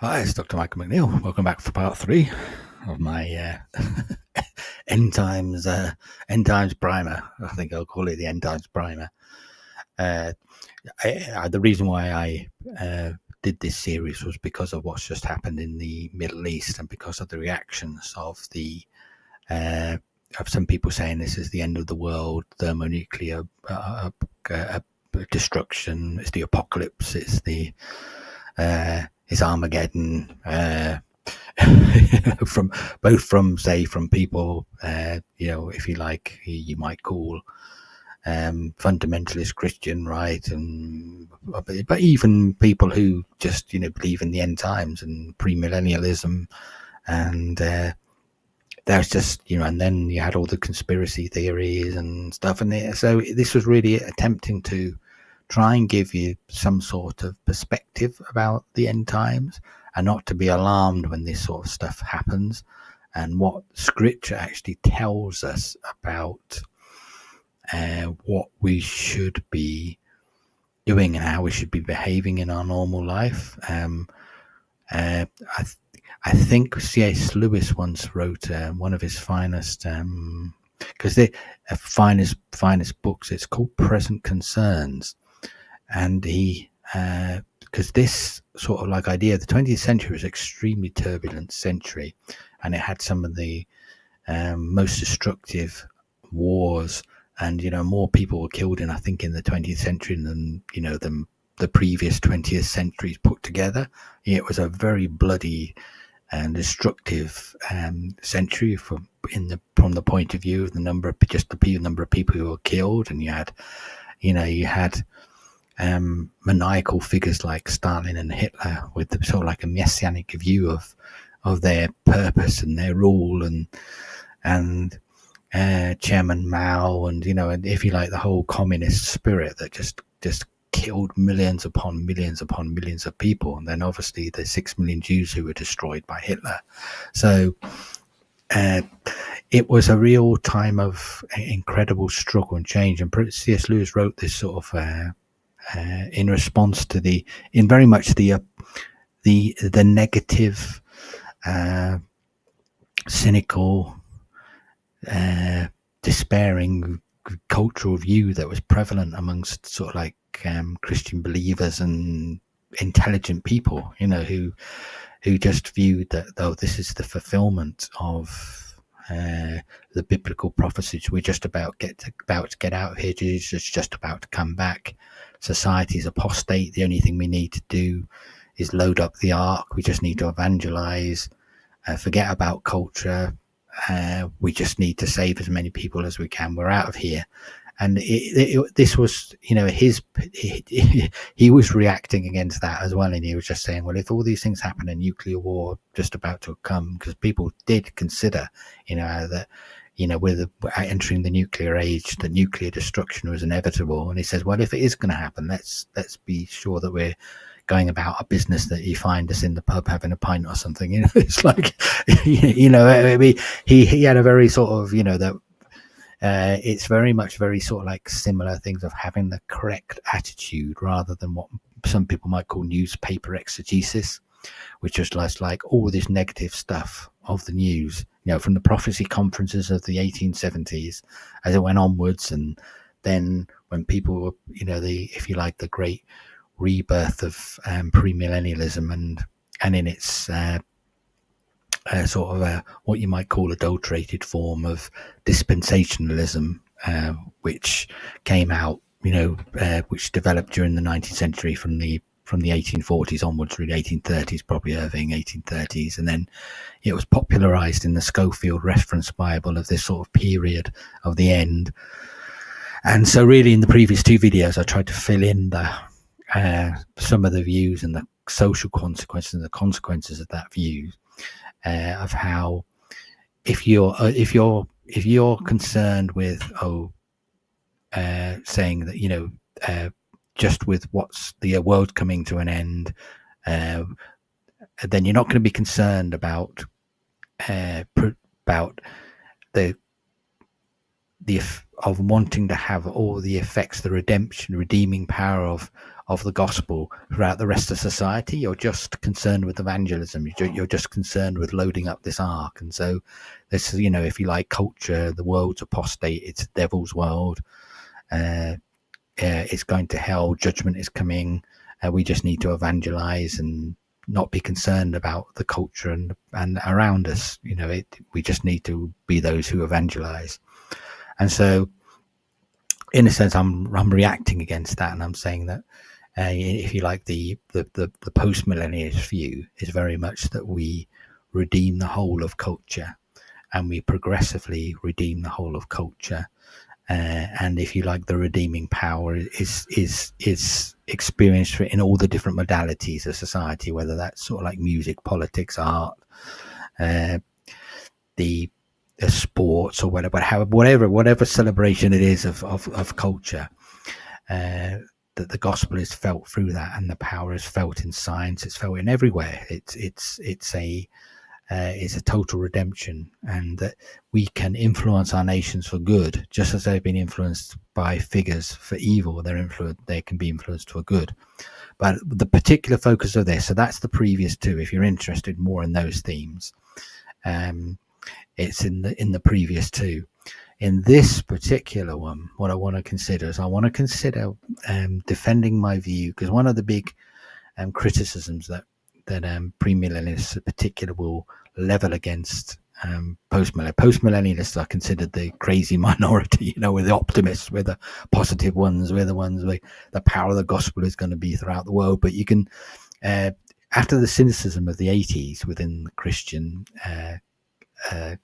Hi, it's Dr. Michael McNeil. Welcome back for part 3 of my end times primer. I think I'll call it the end times primer. The reason why I did this series was because of what's just happened in the Middle East, and because of the reactions of some people saying this is the end of the world, thermonuclear destruction, it's the apocalypse, it's Armageddon, from people, if you like, you might call fundamentalist Christian, right? But even people who just, believe in the end times and premillennialism, and there's just, and then you had all the conspiracy theories and stuff in there. So this was really attempting to try and give you some sort of perspective about the end times, and not to be alarmed when this sort of stuff happens, and what scripture actually tells us about what we should be doing and how we should be behaving in our normal life. I think C.S. Lewis once wrote one of his finest, because the finest books. It's called Present Concerns, and he, because this sort of like idea, the 20th century was an extremely turbulent century, and it had some of the most destructive wars, and more people were killed in, I think, in the 20th century than the previous 20th centuries put together. It was a very bloody and destructive century from the point of view of the number of people who were killed. And you had maniacal figures like Stalin and Hitler, with the sort of like a messianic view of their purpose and their rule, and Chairman Mao, and and if you like, the whole communist spirit that just killed millions upon millions upon millions of people, and then obviously the 6 million Jews who were destroyed by Hitler. So it was a real time of incredible struggle and change, and C.S. Lewis wrote this sort of in response to in very much the negative, cynical, despairing cultural view that was prevalent amongst sort of like Christian believers and intelligent people, who just viewed that, though, this is the fulfillment of the biblical prophecies. We're just about to get out of here. Jesus is just about to come back. Society is apostate. The only thing we need to do is load up the ark. We just need to evangelize. Forget about culture. We just need to save as many people as we can. We're out of here. And this was, he was reacting against that as well. And he was just saying, well, if all these things happen, a nuclear war just about to come, because people did consider, that, with entering the nuclear age, the nuclear destruction was inevitable. And he says, well, if it is going to happen, let's be sure that we're going about our business, that you find us in the pub having a pint or something. It's like, I mean, he had a very sort of, that it's very much very sort of like similar things of having the correct attitude, rather than what some people might call newspaper exegesis, which is like all this negative stuff of the news, from the prophecy conferences of the 1870s as it went onwards. And then when people were, if you like, the great rebirth of premillennialism, and in its sort of what you might call adulterated form of dispensationalism, which came out, which developed during the 19th century from the 1840s onwards, really 1830s, probably Irving, 1830s, and then it was popularized in the Schofield Reference Bible of this sort of period of the end. And so really in the previous 2 videos I tried to fill in some of the views and the social consequences and the consequences of that view, of how if you're concerned with saying that just with what's the world coming to an end, then you're not going to be concerned about the wanting to have all the effects, the redeeming power of the gospel throughout the rest of society. You're just concerned with evangelism. You're just concerned with loading up this ark. And so this, if you like, culture, the world's apostate, it's the devil's world. It's going to hell. Judgment is coming. We just need to evangelize and not be concerned about the culture and around us. We just need to be those who evangelize. And so, in a sense, I'm reacting against that, and I'm saying that, if you like, the post-millennialist view is very much that we redeem the whole of culture, and we progressively redeem the whole of culture. And if you like, the redeeming power is experienced in all the different modalities of society, whether that's sort of like music, politics, art, the sports, or whatever celebration it is of culture. That the gospel is felt through that, and the power is felt in science. It's felt in everywhere. It's a total redemption, and that we can influence our nations for good, just as they've been influenced by figures for evil. They can be influenced for good. But the particular focus of this, so that's the previous two. If you're interested more in those themes, it's in the previous two. In this particular one, what I want to consider is defending my view, because one of the big criticisms that premillennialists in particular will level against postmillennialists are considered the crazy minority. We're the optimists, we're the positive ones, we're the ones where the power of the gospel is going to be throughout the world. But you can, after the cynicism of the 80s within the Christian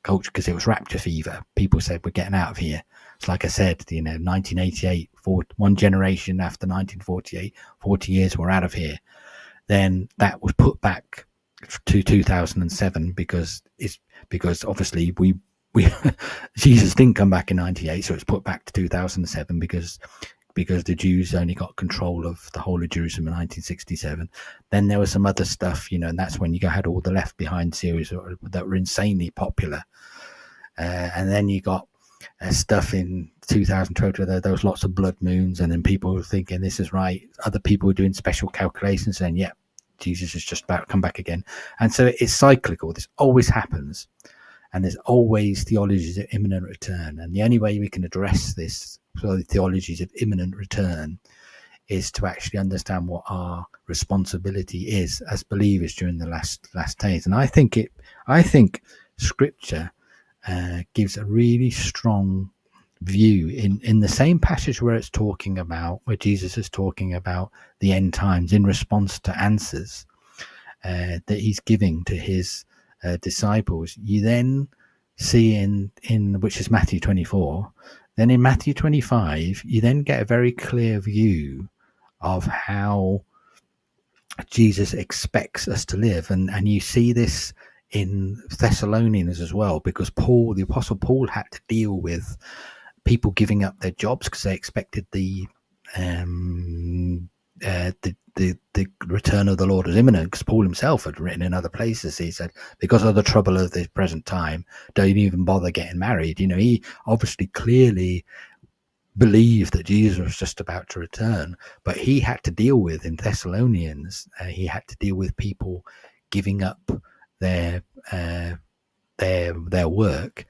culture, because it was rapture fever, people said we're getting out of here. It's like I said, 1988, one generation after 1948, 40 years, we're out of here. Then that was put back to 2007 because obviously we Jesus didn't come back in 98, so it's put back to 2007 because the Jews only got control of the whole of Jerusalem in 1967. Then there was some other stuff, and that's when you had all the Left Behind series that were insanely popular. And then you got stuff in 2012 where there was lots of blood moons, and then people were thinking this is right. Other people were doing special calculations saying, yeah, Jesus is just about to come back again. And so it's cyclical. This always happens. And there's always theologies of imminent return. And the only way we can address this, so the theologies of imminent return, is to actually understand what our responsibility is as believers during the last days. And I think Scripture gives a really strong view in the same passage where Jesus is talking about the end times in response to answers that he's giving to his disciples. You then see in which is Matthew 24. Then in Matthew 25, you then get a very clear view of how Jesus expects us to live, and you see this in Thessalonians as well, because the Apostle Paul had to deal with people giving up their jobs because they expected the return of the Lord was imminent. Because Paul himself had written in other places, he said, because of the trouble of this present time, don't even bother getting married. He obviously clearly believed that Jesus was just about to return, but he had to deal with, in Thessalonians, he had to deal with people giving up their work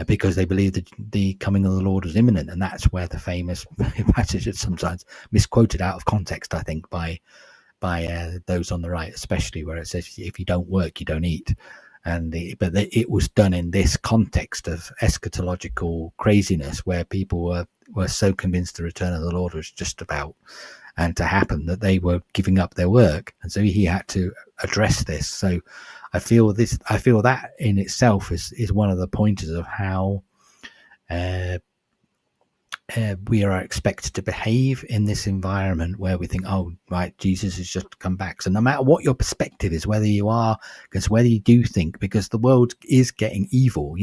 because they believed that the coming of the Lord was imminent. And that's where the famous passage is sometimes misquoted out of context, I think, by those on the right, especially, where it says, if you don't work, you don't eat. But it was done in this context of eschatological craziness, where people were so convinced the return of the Lord was just about and to happen that they were giving up their work. And so he had to address this. So I feel that in itself is one of the pointers of how we are expected to behave in this environment where we think, oh, right, Jesus has just come back. So no matter what your perspective is, whether you do think, because the world is getting evil,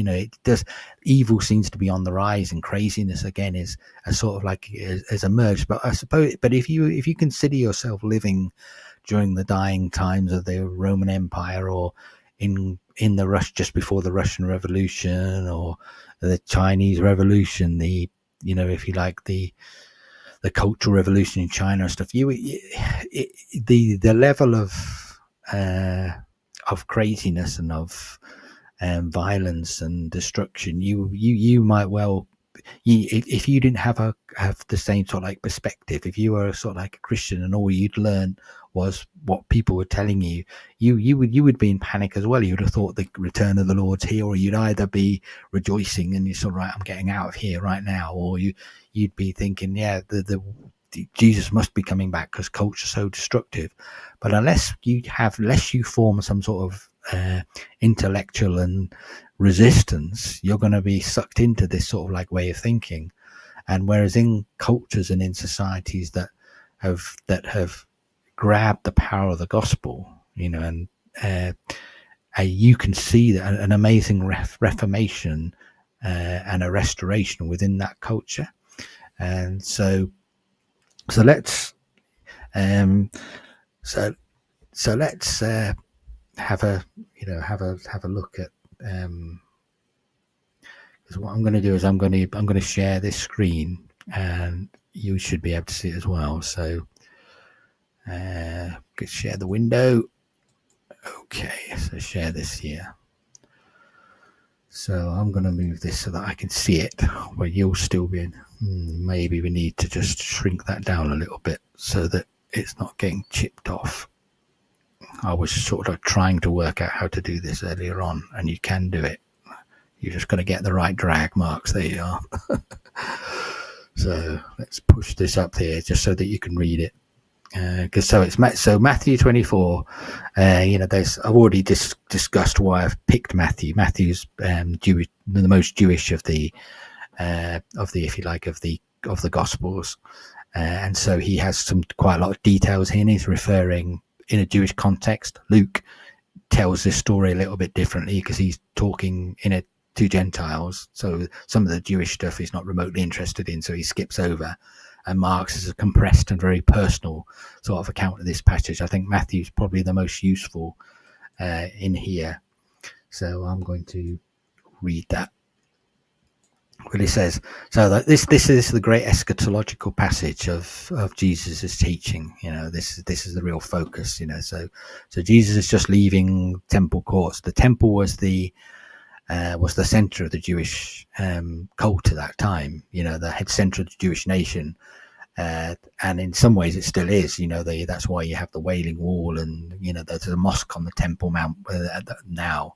evil seems to be on the rise, and craziness again is a sort of like has emerged. But I suppose, if you consider yourself living during the dying times of the Roman Empire, or in the just before the Russian Revolution or the Chinese Revolution, if you like, the Cultural Revolution in China and stuff, the level of craziness and of violence and destruction, you might well, if you didn't have the same sort of like perspective, if you were sort of like a Christian and all you'd learn was what people were telling you, you would be in panic as well. You would have thought the return of the Lord's here, or you'd either be rejoicing and you're sort of right, I'm getting out of here right now, or you'd be thinking, yeah, the Jesus must be coming back because culture's so destructive. But unless you form some sort of intellectual and resistance, you're going to be sucked into this sort of like way of thinking. And whereas in cultures and in societies that have grabbed the power of the gospel, and you can see that an amazing reformation and a restoration within that culture. And so let's let's have a look at, because what I'm going to do is I'm going to share this screen, and you should be able to see it as well. So could share the window. Okay, so share this here. So I'm going to move this so that I can see it, where you'll still be in. Maybe we need to just shrink that down a little bit so that it's not getting chipped off. I was sort of trying to work out how to do this earlier on, and you can do it. You're just going to get the right drag marks. There you are. So let's push this up here just so that you can read it. So Matthew 24. I've already discussed why I've picked Matthew. Matthew's Jewish, the most Jewish of the if you like of the Gospels, and so he has quite a lot of details here. And he's referring in a Jewish context. Luke tells this story a little bit differently because he's talking to Gentiles. So some of the Jewish stuff he's not remotely interested in, so he skips over. And Mark's is a compressed and very personal sort of account of this passage. I think Matthew's probably the most useful in here. So I'm going to read that. Well, he says, so that this is the great eschatological passage of Jesus' teaching. This is the real focus. So Jesus is just leaving temple courts. The temple was the center of the Jewish cult at that time. The head center of the Jewish nation. And in some ways it still is, that's why you have the Wailing Wall, and there's a mosque on the Temple Mount now.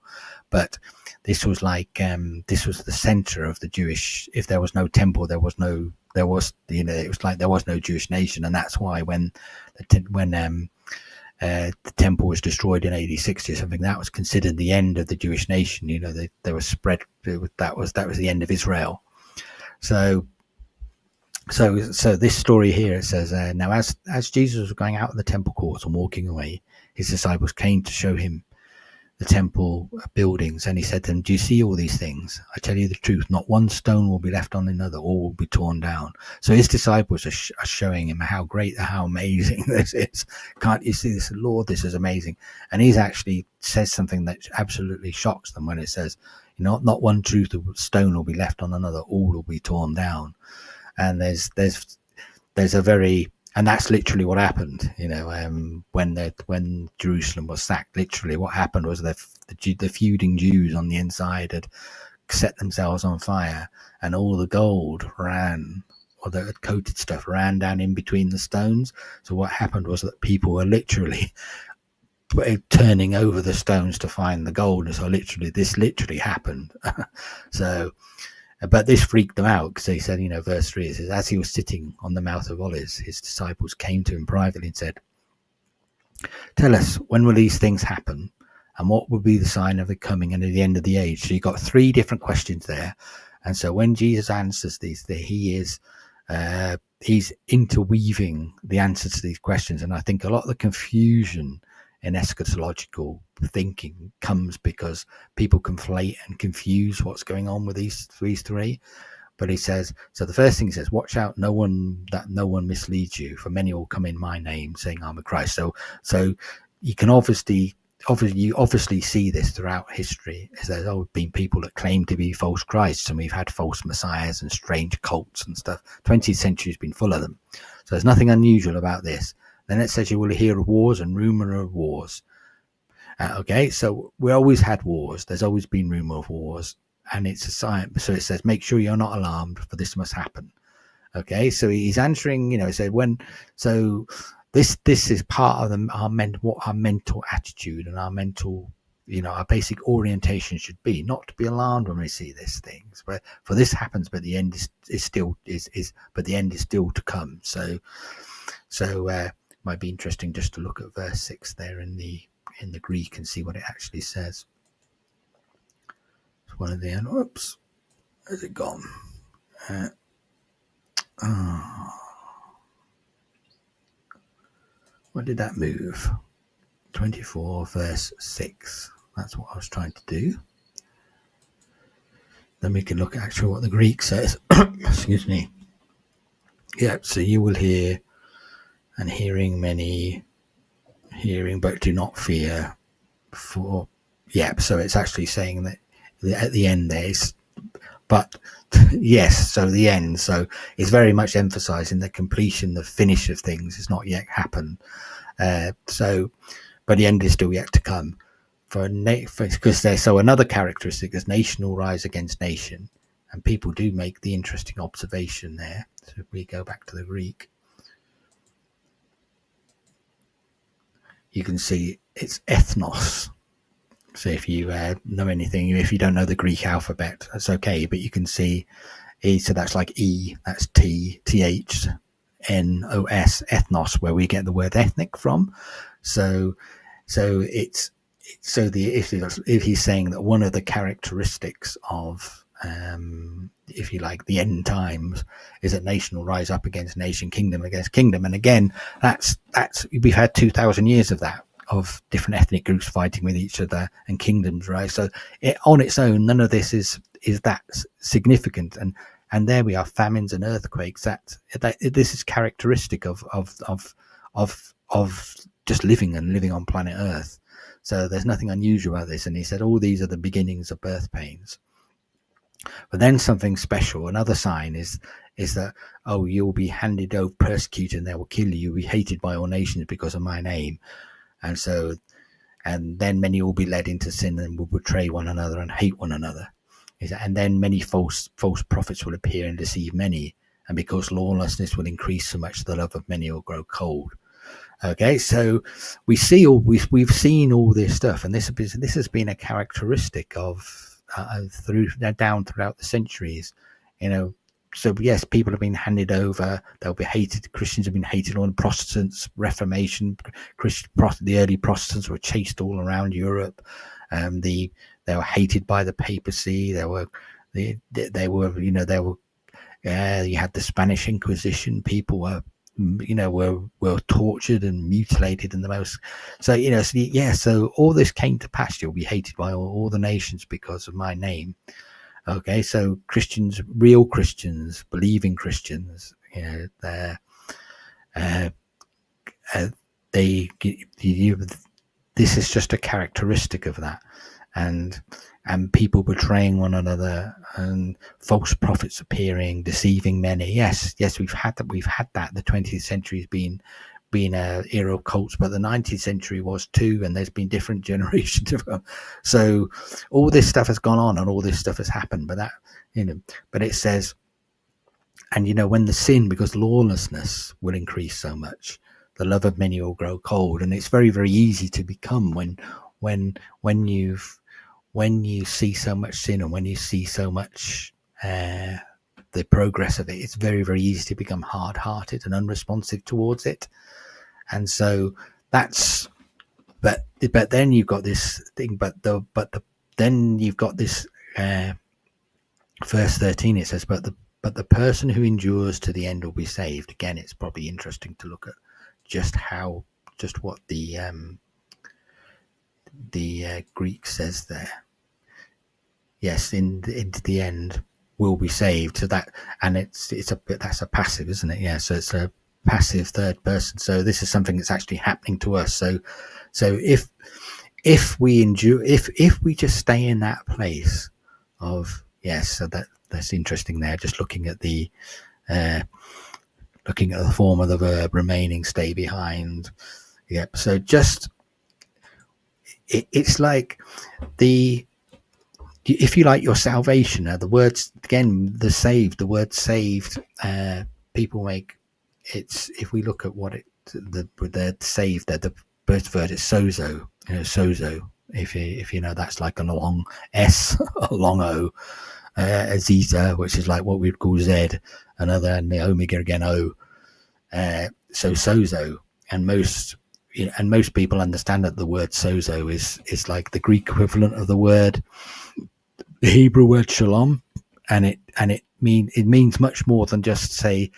But this was like this was the center of the Jewish. If there was no temple, it was like there was no Jewish nation. And that's why when the temple was destroyed in AD 60 or something, that was considered the end of the Jewish nation. They were spread. That was the end of Israel. So this story here, it says, now as Jesus was going out of the temple courts and walking away, his disciples came to show him the temple buildings, and he said to them, do you see all these things? I tell you the truth, not one stone will be left on another, all will be torn down. So his disciples are showing him how great, how amazing this is. Can't you see this, Lord? This is amazing. And he's actually says something that absolutely shocks them when it says, not one stone will be left on another, all will be torn down. And there's a very, and that's literally what happened. When Jerusalem was sacked, literally what happened was the feuding Jews on the inside had set themselves on fire, and all the gold ran, or the coated stuff ran down in between the stones. So what happened was that people were literally turning over the stones to find the gold. And so this literally happened. But this freaked them out, because they said, verse 3, it says, as he was sitting on the Mount of Olives, his disciples came to him privately and said, tell us, when will these things happen? And what will be the sign of the coming and of the end of the age? So you've got 3 different questions there. And so when Jesus answers these, he's interweaving the answers to these questions. And I think a lot of the confusion in eschatological thinking comes because people conflate and confuse what's going on with these 3. But he says, so the first thing he says, watch out, no one misleads you, for many will come in my name saying I'm a Christ. So you can obviously obviously you obviously see this throughout history. Is there's always been people that claim to be false Christs, and we've had false messiahs and strange cults and stuff. 20th century has been full of them, so there's nothing unusual about this. Then it says you will hear of wars and rumor of wars. Okay, so we always had wars. There's always been rumor of wars, and it's a sign. So it says, make sure you're not alarmed, for this must happen. Okay, so he's answering. He said when. So this is part of what our mental attitude and our mental, our basic orientation should be. Not to be alarmed when we see these things, but for this happens, but the end is still but the end is still to come. So might be interesting just to look at verse 6 there in the Greek and see what it actually says. It's one of the oops, where's it gone? Where did that move? 24 verse 6. That's what I was trying to do. Then we can look at actually what the Greek says. Excuse me. Yeah, so you will hear, and hearing many, hearing but do not fear. So it's actually saying that at the end there's, but yes, so the end, so it's very much emphasizing the completion, the finish of things has not yet happened. But the end is still yet to come. Because so another characteristic is nation will rise against nation, and people do make the interesting observation there. So if we go back to the Greek, you can see it's ethnos. So if you know anything, if you don't know the Greek alphabet, that's okay. But you can see E, so that's like E, that's T, TH, NOS, ethnos, where we get the word ethnic from. So if he's saying that one of the characteristics of if you like the end times is that nation will rise up against nation, kingdom against kingdom, and again that's we've had 2,000 years of that, of different ethnic groups fighting with each other and kingdoms, right? So on its own, none of this is that significant, and there we are, famines and earthquakes. That this is characteristic of just living on planet Earth. So there's nothing unusual about this. And he said all these are the beginnings of birth pains. But then something special, another sign is that, you'll be handed over, persecuted, and they will kill you. You'll be hated by all nations because of my name. And then many will be led into sin and will betray one another and hate one another. And then many false prophets will appear and deceive many. And because lawlessness will increase so much, the love of many will grow cold. Okay, so we've seen all this stuff, and this has been a characteristic of throughout the centuries. So yes, people have been handed over. They'll be hated. Christians have been hated on. Protestants, Reformation, the early Protestants were chased all around Europe. They were hated by the papacy. You had the Spanish Inquisition. People were tortured and mutilated in the most. So all this came to pass. You'll be hated by all the nations because of my name. Okay, so Christians, real Christians, believing Christians, this is just a characteristic of that, and people betraying one another, and false prophets appearing, deceiving many. Yes, we've had that. The 20th century has been an era of cults, but the 19th century was too, and there's been different generations of them. So all this stuff has gone on, and all this stuff has happened. But but it says, and when the sin, because lawlessness will increase so much, the love of many will grow cold, and it's very, very easy to become when you see so much sin, and when you see so much the progress of it, it's very, very easy to become hard-hearted and unresponsive towards it. And so that's, but then you've got this thing, then you've got this verse 13. It says, but the person who endures to the end will be saved. Again, it's probably interesting to look at just what the Greek says there. Yes, into the end will be saved. So that, and that's a passive, isn't it? Yeah. So it's a passive third person. So this is something that's actually happening to us. So if if we endure, if we just stay in that place of, yes, so that's interesting there, just looking at the form of the verb remaining, stay behind. Yep. So just it's like if you like your salvation, the words again, the word saved, people make it's, if we look at what it, the saved, the first word is sozo, sozo. If you know, that's like a long S, a long O, a zeta, which is like what we'd call Z, another, and the omega again O. So sozo, and most people understand that the word sozo is like the Greek equivalent of the word, the Hebrew word shalom, and it means much more than just say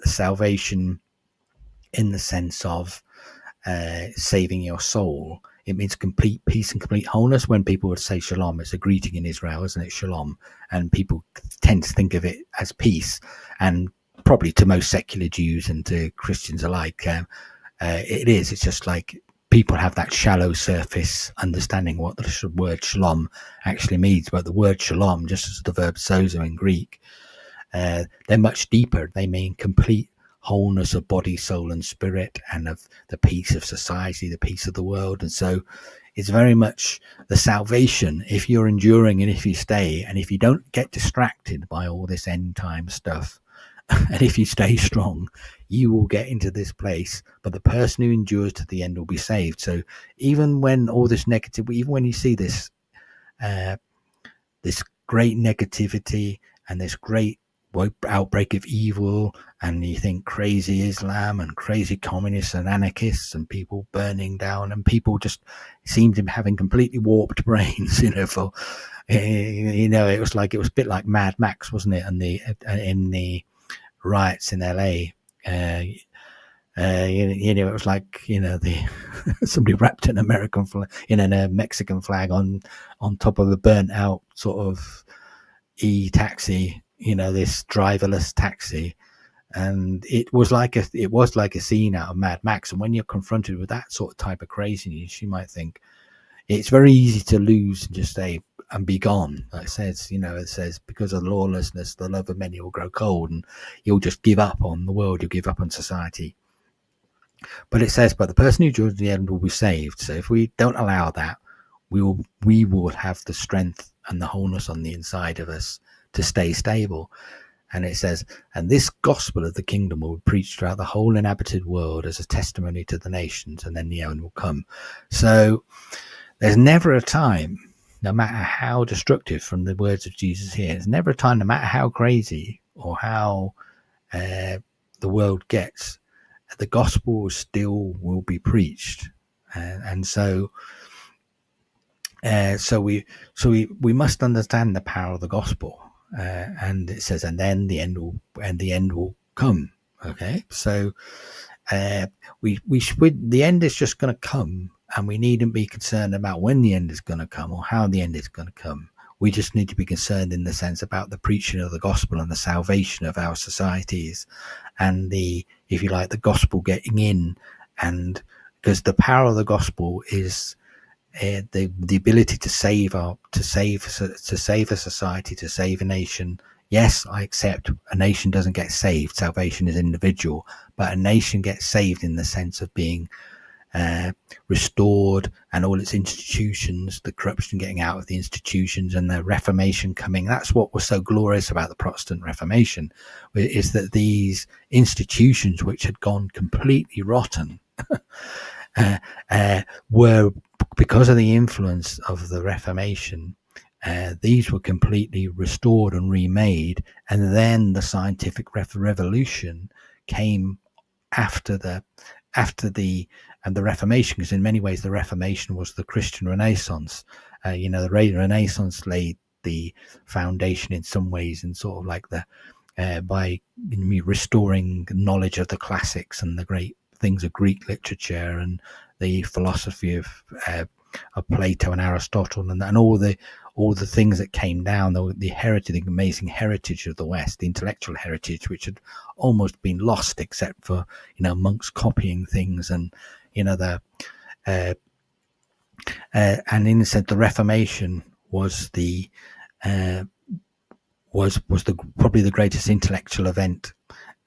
salvation in the sense of saving your soul. It means complete peace and complete wholeness. When people would say shalom, it's a greeting in Israel, isn't it? Shalom, and people tend to think of it as peace, and probably to most secular Jews and to Christians alike, it is. It's just like people have that shallow surface understanding what the word shalom actually means. But the word shalom, just as the verb sozo in Greek, they're much deeper. They mean complete wholeness of body, soul, and spirit, and of the peace of society, the peace of the world. And so it's very much the salvation, if you're enduring and if you stay, and if you don't get distracted by all this end time stuff, and if you stay strong, you will get into this place. But the person who endures to the end will be saved. So even when all this negative, even when you see this this great negativity and this great outbreak of evil, and you think crazy Islam and crazy communists and anarchists and people burning down, and people just seem to be having completely warped brains, for it was like, it was a bit like Mad Max, wasn't it? And in the riots in LA, it was like, the somebody wrapped an American flag in a Mexican flag on top of a burnt out sort of taxi, this driverless taxi, and it was like a scene out of Mad Max. And when you're confronted with that sort of type of craziness, you might think it's very easy to lose and just say and be gone. Like it says, because of lawlessness, the love of many will grow cold, and you'll just give up on the world, you'll give up on society. But it says, but the person who endures to the end will be saved. So if we don't allow that, we will have the strength and the wholeness on the inside of us to stay stable. And it says, and this gospel of the kingdom will be preached throughout the whole inhabited world as a testimony to the nations, and then the end will come. So there's never a time, no matter how destructive, from the words of Jesus here, there's never a time, no matter how crazy or how the world gets, the gospel still will be preached. And so we must understand the power of the gospel. And it says, and then the end will come. Okay, so we should, the end is just going to come, and we needn't be concerned about when the end is going to come or how the end is going to come. We just need to be concerned in the sense about the preaching of the gospel and the salvation of our societies, and the, if you like, the gospel getting in. And because the power of the gospel is the ability to save a society, to save a nation. Yes, I accept a nation doesn't get saved. Salvation is individual, but a nation gets saved in the sense of being restored, and all its institutions, the corruption getting out of the institutions, and the Reformation coming. That's what was so glorious about the Protestant Reformation, is that these institutions, which had gone completely rotten, were, because of the influence of the Reformation, these were completely restored and remade. And then the scientific revolution came after the Reformation, because in many ways the Reformation was the Christian Renaissance. The Renaissance laid the foundation in some ways, in sort of like the by restoring knowledge of the classics and the great things of Greek literature and the philosophy of Plato and Aristotle, and all the things that came down, the heritage, the amazing heritage of the West, the intellectual heritage, which had almost been lost, except for monks copying things, and And in a sense, the Reformation was the probably the greatest intellectual event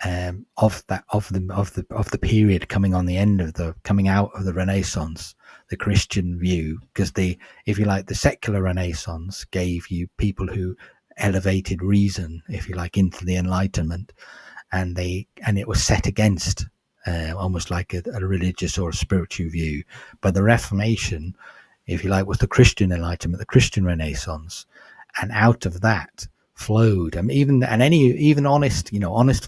of the period coming out of the Renaissance, the Christian view, because if you like, the secular Renaissance gave you people who elevated reason, if you like, into the Enlightenment, and it was set against almost like a religious or a spiritual view. But the Reformation, if you like, was the Christian Enlightenment, the Christian Renaissance, and out of that flowed, even honest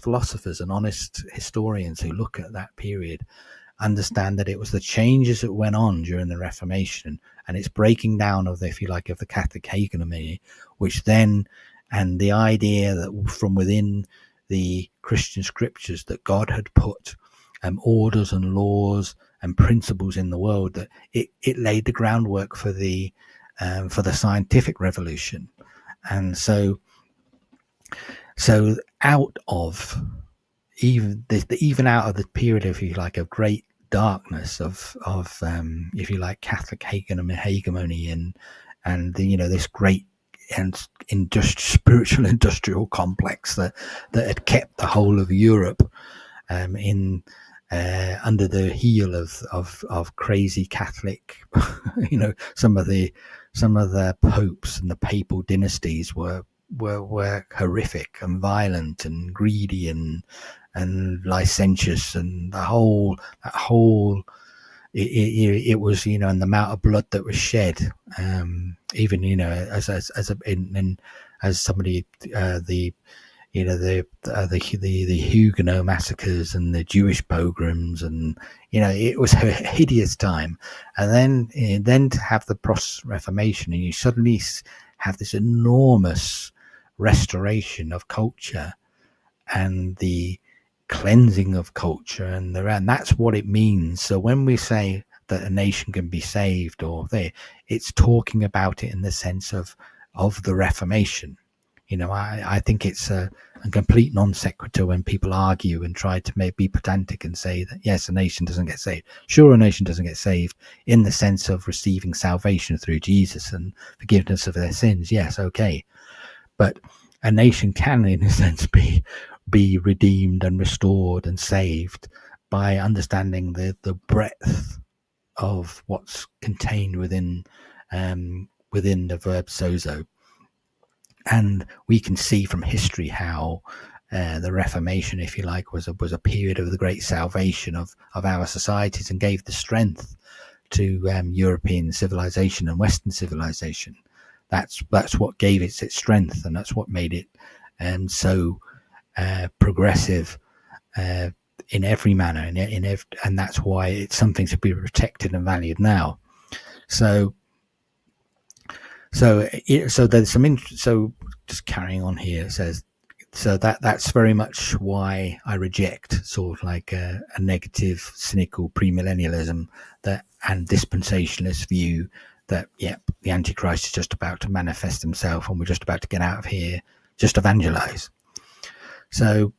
philosophers and honest historians who look at that period understand that it was the changes that went on during the Reformation and its breaking down of if you like, of the Catholic hegemony, which then, and the idea that from within the Christian scriptures that God had put orders and laws and principles in the world, that it laid the groundwork for the scientific revolution. And so out of even out of the period, if you like, of great darkness of if you like, Catholic hegemony and this great and spiritual industrial complex that had kept the whole of Europe in under the heel of crazy Catholic, some of the popes and the papal dynasties were horrific and violent and greedy and licentious, and that whole it was, and the amount of blood that was shed, even as somebody the Huguenot massacres and the Jewish pogroms, and it was a hideous time. And then to have the post-Reformation, and you suddenly have this enormous restoration of culture and the cleansing of culture, and that's what it means. So when we say that a nation can be saved, it's talking about it in the sense of the Reformation. I think it's a complete non sequitur when people argue and try to be pedantic and say that, yes, a nation doesn't get saved. Sure, a nation doesn't get saved in the sense of receiving salvation through Jesus and forgiveness of their sins. Yes, okay. But a nation can, in a sense, be redeemed and restored and saved by understanding the breadth of what's contained within the verb sozo. And we can see from history how the Reformation, if you like, was a period of the great salvation of our societies, and gave the strength to European civilization and Western civilization. That's what gave it its strength, and that's what made it so progressive in every manner, and that's why it's something to be protected and valued now. So there's so just carrying on here, it says, so that's very much why I reject sort of like a negative, cynical premillennialism and dispensationalist view that, the Antichrist is just about to manifest himself and we're just about to get out of here, just evangelize. So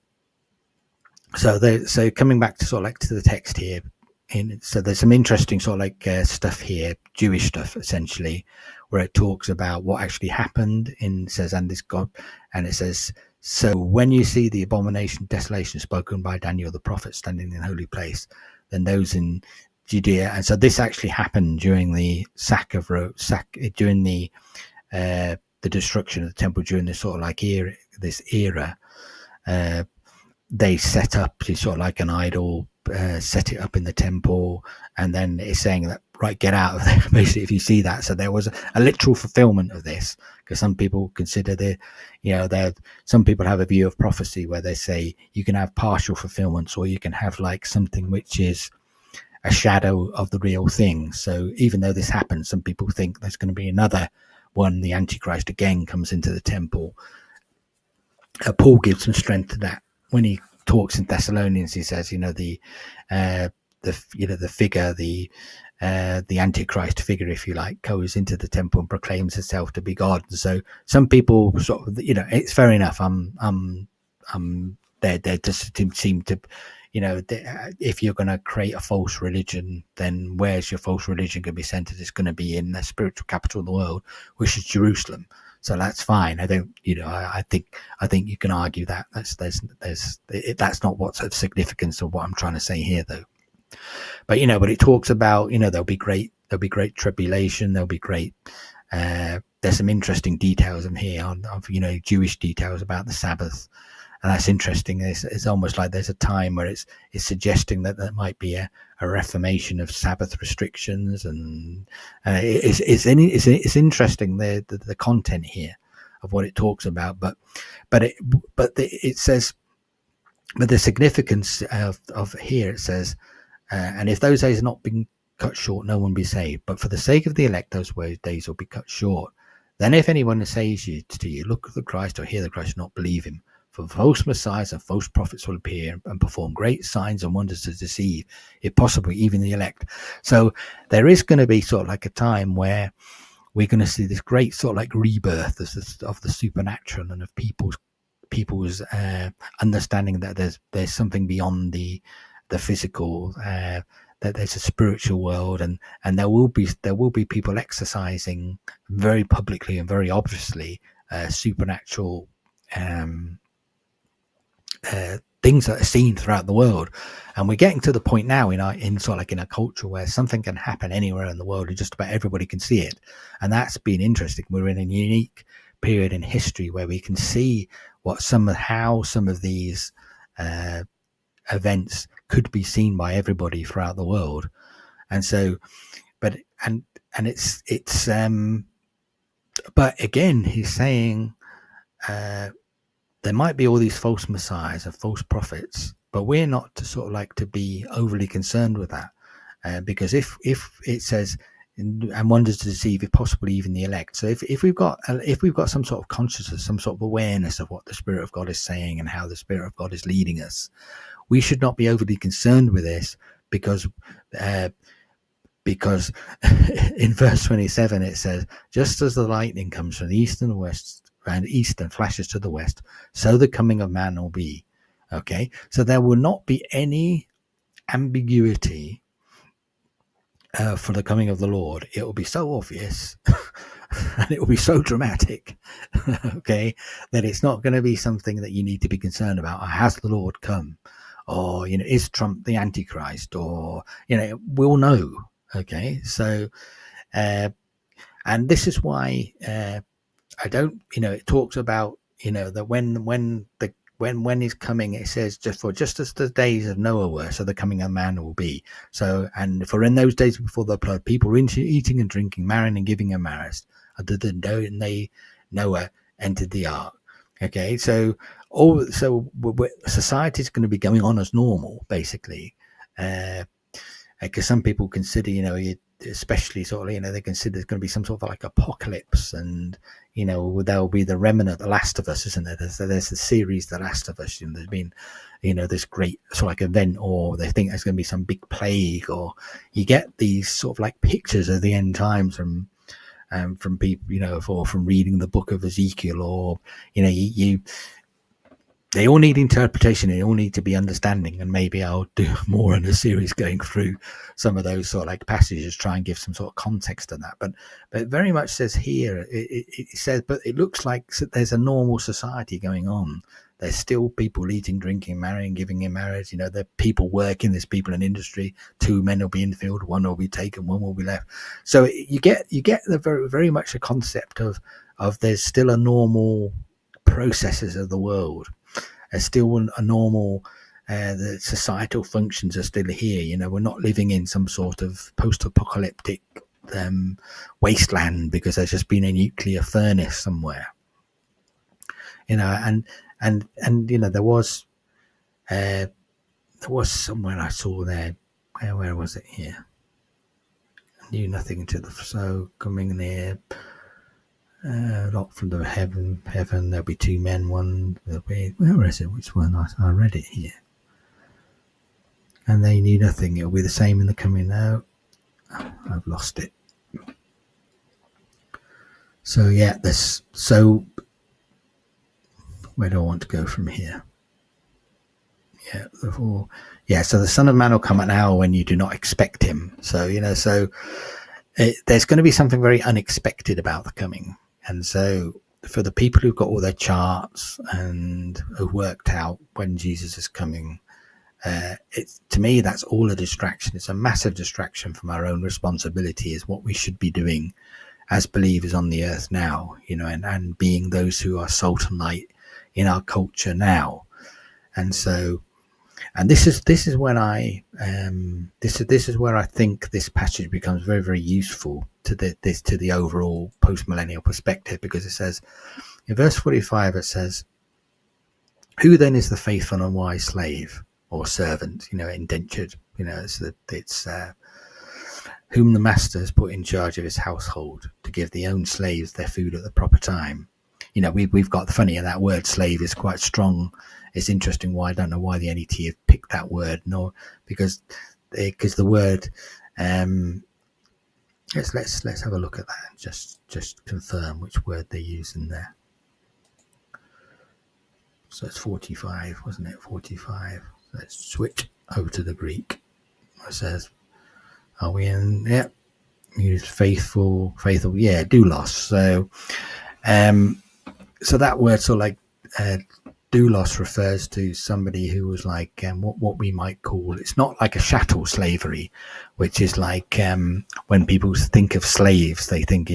coming back to sort of like to the text here, so there's some interesting sort of like stuff here, Jewish stuff essentially, where it talks about what actually happened. It says, and this God, and it says, so when you see the abomination, desolation spoken by Daniel the prophet standing in the holy place, then those in Judea, and so this actually happened during the during the destruction of the temple, during this sort of like this era. They set up sort of like an idol, set it up in the temple, and then it's saying that, right, get out of there, basically, if you see that. So there was a literal fulfillment of this, because some people consider some people have a view of prophecy where they say you can have partial fulfillments, or you can have like something which is a shadow of the real thing. So even though this happens, some people think there's going to be another one, the Antichrist again comes into the temple. Paul gives some strength to that when he talks in Thessalonians. He says, the figure, the Antichrist figure, if you like, goes into the temple and proclaims herself to be God. And so some people sort of, it's fair enough. I'm there just seem to, if you're going to create a false religion, then where's your false religion going to be centered? It's going to be in the spiritual capital of the world, which is Jerusalem. So that's fine. I don't, I think you can argue that that's not what's of significance of what I'm trying to say here, though. But but it talks about, there'll be great tribulation. There'll be great. There's some interesting details in here of Jewish details about the Sabbath. And that's interesting. It's almost like there's a time where it's suggesting that there might be a reformation of Sabbath restrictions, and it's interesting the content here of what it talks about. But it says, but the significance of here, it says, and if those days are not been cut short, no one be saved. But for the sake of the elect, those days will be cut short. Then if anyone says to you, look at the Christ, or hear the Christ, not believe him. For false messiahs and false prophets will appear and perform great signs and wonders to deceive, if possible, even the elect. So there is going to be sort of like a time where we're going to see this great sort of like rebirth of the supernatural and of people's understanding that there's something beyond the physical, that there's a spiritual world, and there will be people exercising very publicly and very obviously supernatural things that are seen throughout the world. And we're getting to the point now in sort of like in a culture where something can happen anywhere in the world and just about everybody can see it. And that's been interesting. We're in a unique period in history where we can see how some of these events could be seen by everybody throughout the world. And so, but again, he's saying, there might be all these false messiahs and false prophets, but we're not to sort of like to be overly concerned with that, because if it says, and wonders to deceive, if possible, even the elect. So if we've got some sort of consciousness, some sort of awareness of what the Spirit of God is saying and how the Spirit of God is leading us, we should not be overly concerned with this, because in verse 27 it says, just as the lightning comes from the east and the west, and east and flashes to the west, so the coming of man will be. Okay, so there will not be any ambiguity for the coming of the Lord. It will be so obvious and it will be so dramatic, okay, that it's not going to be something that you need to be concerned about. Has the Lord come? Or, is Trump the Antichrist? Or, we'll know. Okay, so and this is why I don't, it talks about, that when he's coming, it says just as the days of Noah were, so the coming of man will be. So, and for in those days before the flood, people were eating and drinking, marrying and giving in marriage, and Noah entered the ark. Okay, so society is going to be going on as normal, basically, because some people consider, especially sort of, they consider there's going to be some sort of like apocalypse, and there'll be the remnant, The Last of Us, isn't there? There's the series The Last of Us. There's been this great sort of like event, or they think there's going to be some big plague, or you get these sort of like pictures of the end times from people, or from reading the book of Ezekiel, or they all need interpretation, they all need to be understanding, and maybe I'll do more in a series going through some of those sort of like passages, try and give some sort of context to that. But it very much says here, it says, but it looks like there's a normal society going on. There's still people eating, drinking, marrying, giving in marriage. There are people working, there's people in industry. 2 men will be in the field, 1 will be taken, 1 will be left. So you get the very, very much a concept of there's still a normal processes of the world. There's still a normal, the societal functions are still here. We're not living in some sort of post-apocalyptic wasteland because there's just been a nuclear furnace somewhere. And there was somewhere I saw there. Where was it here? I knew nothing until so coming near. Not from the heaven, there'll be 2 men, 1 will be, where is it? Which one? I read it here. And they knew nothing, it'll be the same in the coming out. I've lost it. So yeah, where do I want to go from here? So the Son of Man will come at an hour when you do not expect him. So there's going to be something very unexpected about the coming. And so for the people who've got all their charts and have worked out when Jesus is coming, to me, that's all a distraction. It's a massive distraction from our own responsibility, is what we should be doing as believers on the earth now, and being those who are salt and light in our culture now. And so, and this is when this is where I think this passage becomes very, very useful to the overall post-millennial perspective, because it says in verse 45, it says, "Who then is the faithful and wise slave or servant, indentured, it's whom the master has put in charge of his household to give the own slaves their food at the proper time." We've got the funny, and that word slave is quite strong. It's interesting why I don't know why the NET have picked that word, nor because the word let's have a look at that and just confirm which word they use in there. So it's 45, wasn't it? 45. Let's switch over to the Greek. It says, are we in? Yeah. Use faithful, yeah, doulos. So that word, so like doulos, refers to somebody who was like what we might call, it's not like a chattel slavery, which is like when people think of slaves, they think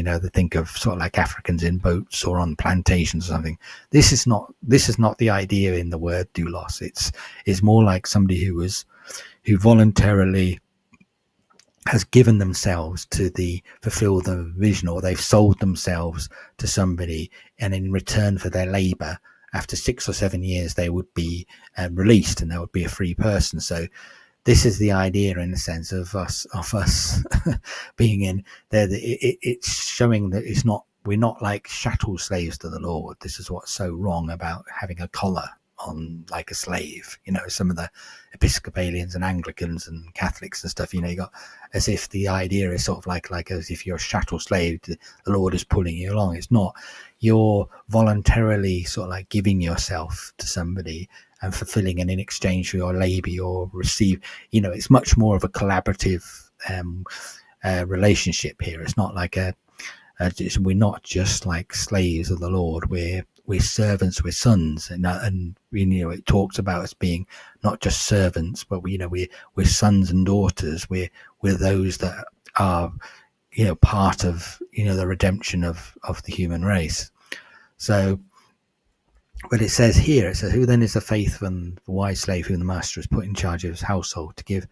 of sort of like Africans in boats or on plantations or something. This is not the idea in the word doulos. It's more like somebody who voluntarily has given themselves to fulfill the vision, or they've sold themselves to somebody, and in return for their labor, after 6 or 7 years, they would be released and they would be a free person. So this is the idea, in the sense of us being in there. It's showing that we're not like chattel slaves to the Lord. This is what's so wrong about having a collar on like a slave. Some of the Episcopalians and Anglicans and Catholics and stuff, you got as if the idea is sort of like as if you're a chattel slave, the Lord is pulling you along. It's not. You're voluntarily sort of like giving yourself to somebody and fulfilling, and in exchange for your labor you'll receive. It's much more of a collaborative relationship here. It's not like we're not just like slaves of the Lord. We're servants, we're sons, and it talks about us being not just servants, but we're sons and daughters. We're those that are part of the redemption of the human race. So, but it says here, who then is the faithful and wise slave whom the master has put in charge of his household to give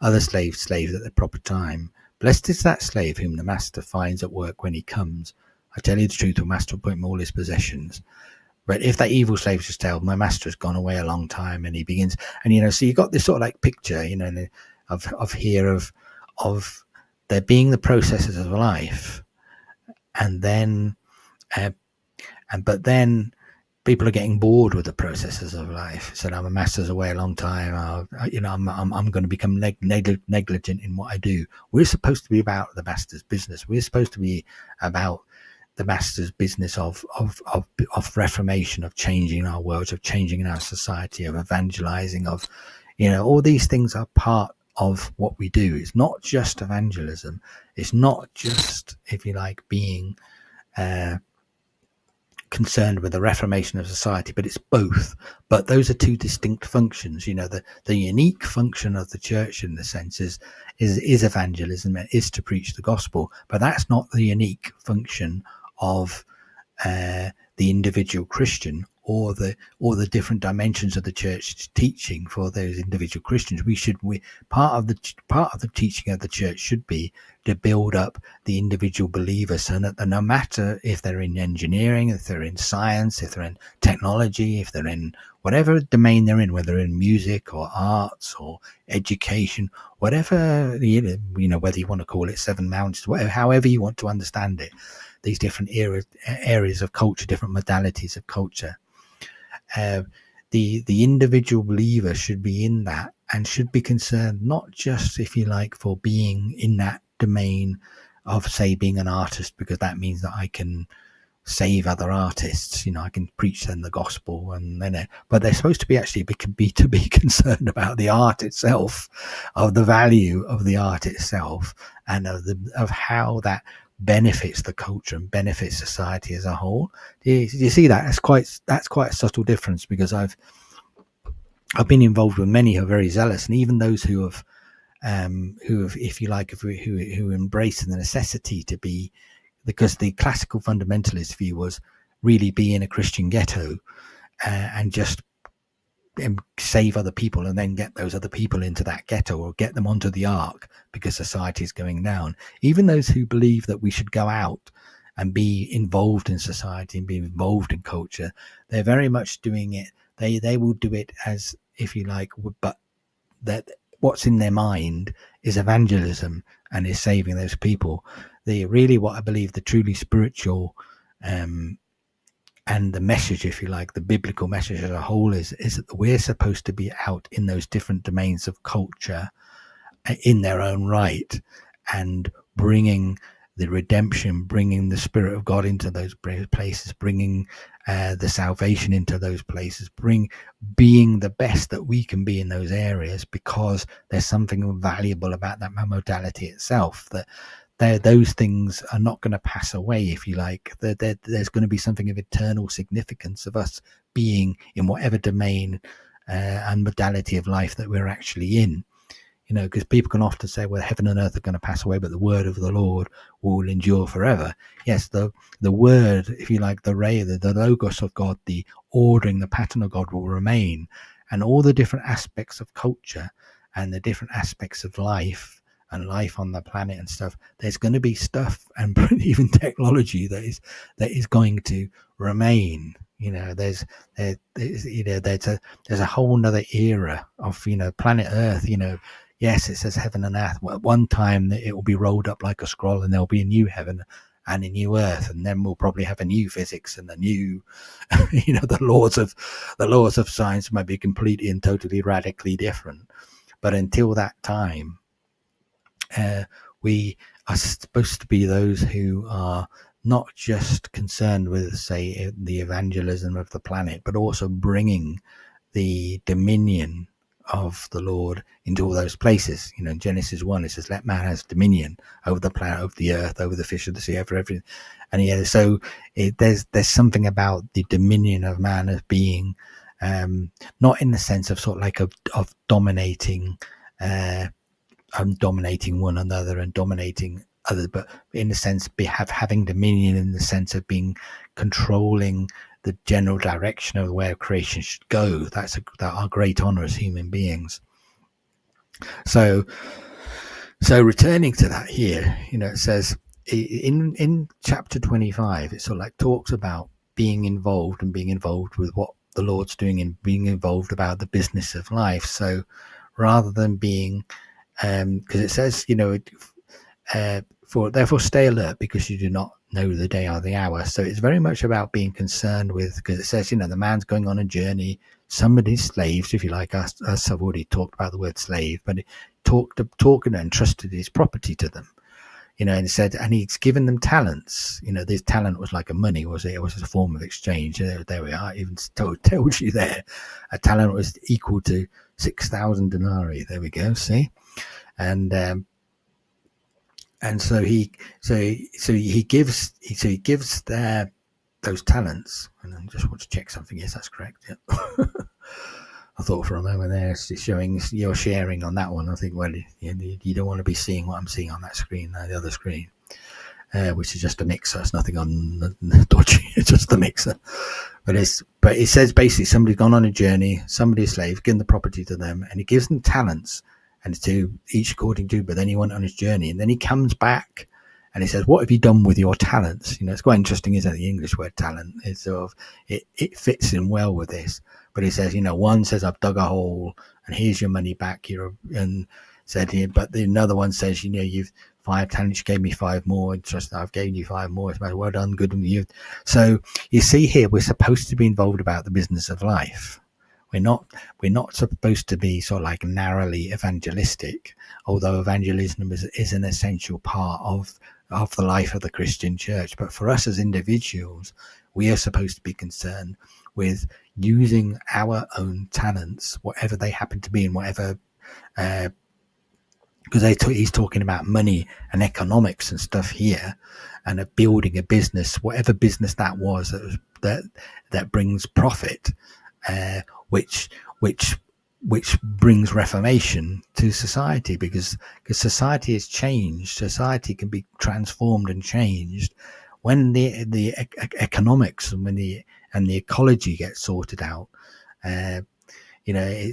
other slaves at the proper time? Blessed is that slave whom the master finds at work when he comes. I tell you the truth, the master will put him all his possessions. But if that evil slave just tells, my master has gone away a long time, and he begins, and so you got this sort of like picture, of there being the processes of life, and then, but then people are getting bored with the processes of life. So now my master's away a long time. I'm going to become negligent in what I do. We're supposed to be about the master's business. We're supposed to be about the master's business of reformation, of changing our world, of changing our society, of evangelizing, of all these things are part of what we do. It's not just evangelism. It's not just, if you like, being concerned with the reformation of society, but it's both. But those are two distinct functions. The unique function of the church, in the sense, is evangelism. It is to preach the gospel, but that's not the unique function of the individual Christian, or the different dimensions of the church teaching for those individual Christians. Part of the teaching of the church should be to build up the individual believers, so that no matter if they're in engineering, if they're in science, if they're in technology, if they're in whatever domain they're in, whether in music or arts or education, whatever, whether you want to call it seven mountains, whatever, however you want to understand it, these different areas of culture, different modalities of culture. The individual believer should be in that, and should be concerned not just, if you like, for being in that domain of, say, being an artist, because that means that I can save other artists. I can preach them the gospel, and then, but they're supposed to be actually to be concerned about the art itself, of the value of the art itself, and of how that benefits the culture and benefits society as a whole. Do you see that? That's quite a subtle difference, because I've been involved with many who are very zealous, and even those who have, if you like, who embrace the necessity to be, because the classical fundamentalist view was really be in a Christian ghetto, and just save other people, and then get those other people into that ghetto, or get them onto the ark, because society is going down. Even those who believe that we should go out and be involved in society and be involved in culture, they're very much doing it. They will do it as, if you like, but that what's in their mind is evangelism and is saving those people. Really what I believe the truly spiritual and the message, if you like, the biblical message as a whole is that we're supposed to be out in those different domains of culture in their own right, and bringing the redemption, bringing the Spirit of God into those places, bringing the salvation into those places, being the best that we can be in those areas, because there's something valuable about that modality itself, that those things are not going to pass away, if you like. There's going to be something of eternal significance of us being in whatever domain and modality of life that we're actually in. Because people can often say, well, heaven and earth are going to pass away, but the word of the Lord will endure forever. Yes, the word, if you like, the logos of God, the ordering, the pattern of God will remain. And all the different aspects of culture and the different aspects of life and life on the planet and stuff, there's going to be stuff, and even technology, that is going to remain. There's a whole nother era of, planet Earth. Yes, it says heaven and earth. Well, at one time it will be rolled up like a scroll, and there'll be a new heaven and a new earth, and then we'll probably have a new physics and a new, the laws of science might be completely and totally radically different. But until that time, we are supposed to be those who are not just concerned with, say, the evangelism of the planet, but also bringing the dominion of the Lord into all those places. In Genesis 1, it says, let man have dominion over the planet, over the earth, over the fish of the sea, over everything. And so there's something about the dominion of man as being, not in the sense of sort of like of dominating, dominating one another and dominating others, but in the sense having dominion, in the sense of being controlling the general direction of where creation should go. That's our great honor as human beings. So returning to that here, it says in chapter 25, it sort of like talks about being involved with what the Lord's doing, and being involved about the business of life. So rather than being, because it says, therefore stay alert, because you do not know the day or the hour. So it's very much about being concerned with, because it says, the man's going on a journey. Somebody's slaves, if you like. Us I've already talked about the word slave, but it talking and entrusted his property to them. And it said, and he's given them talents. This talent was like a money, was it? It was a form of exchange. There we are. Even told you there, a talent was equal to 6,000 denarii. There we go. See, and so he gives those talents. And I just want to check something. Yes, that's correct. Yeah. I thought for a moment there, it's showing you're sharing on that one. I think, well, you don't want to be seeing what I'm seeing on that screen, the other screen, which is just a mixer. It's nothing on dodgy. It's just a mixer. But it says basically somebody's gone on a journey, somebody's slave, given the property to them, and he gives them talents, and to each according to. But then he went on his journey, and then he comes back, and he says, "What have you done with your talents?" It's quite interesting, isn't it? The English word talent is sort of it fits in well with this. But he says, one says, "I've dug a hole, and here's your money back." And said, but another one says, "You've 5 talents, you gave me 5 more. Trust, I've given you 5 more. It's well done, good on you." So you see here, we're supposed to be involved about the business of life. We're not supposed to be sort of like narrowly evangelistic, although evangelism is an essential part of of the life of the Christian church. But for us as individuals, we are supposed to be concerned with using our own talents, whatever they happen to be, and whatever, because he's talking about money and economics and stuff here, and building a business, whatever business that was, that brings profit, which brings reformation to society, because society has changed. Society can be transformed and changed when the economics and the ecology get sorted out. They're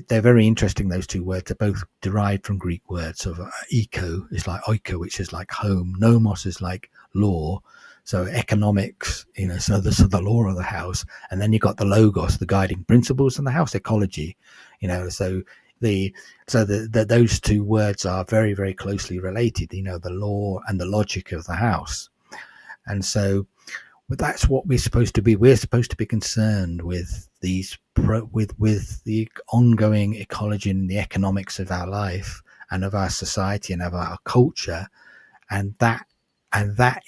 very interesting, those two words. They're both derived from Greek words. Of eco is like oiko, which is like home. Nomos is like law. So economics, so the law of the house, and then you got the logos, the guiding principles, and the house ecology. So those two words are very, very closely related. The law and the logic of the house, and so that's what we're supposed to be. We're supposed to be concerned with these with the ongoing ecology and the economics of our life and of our society and of our culture, and that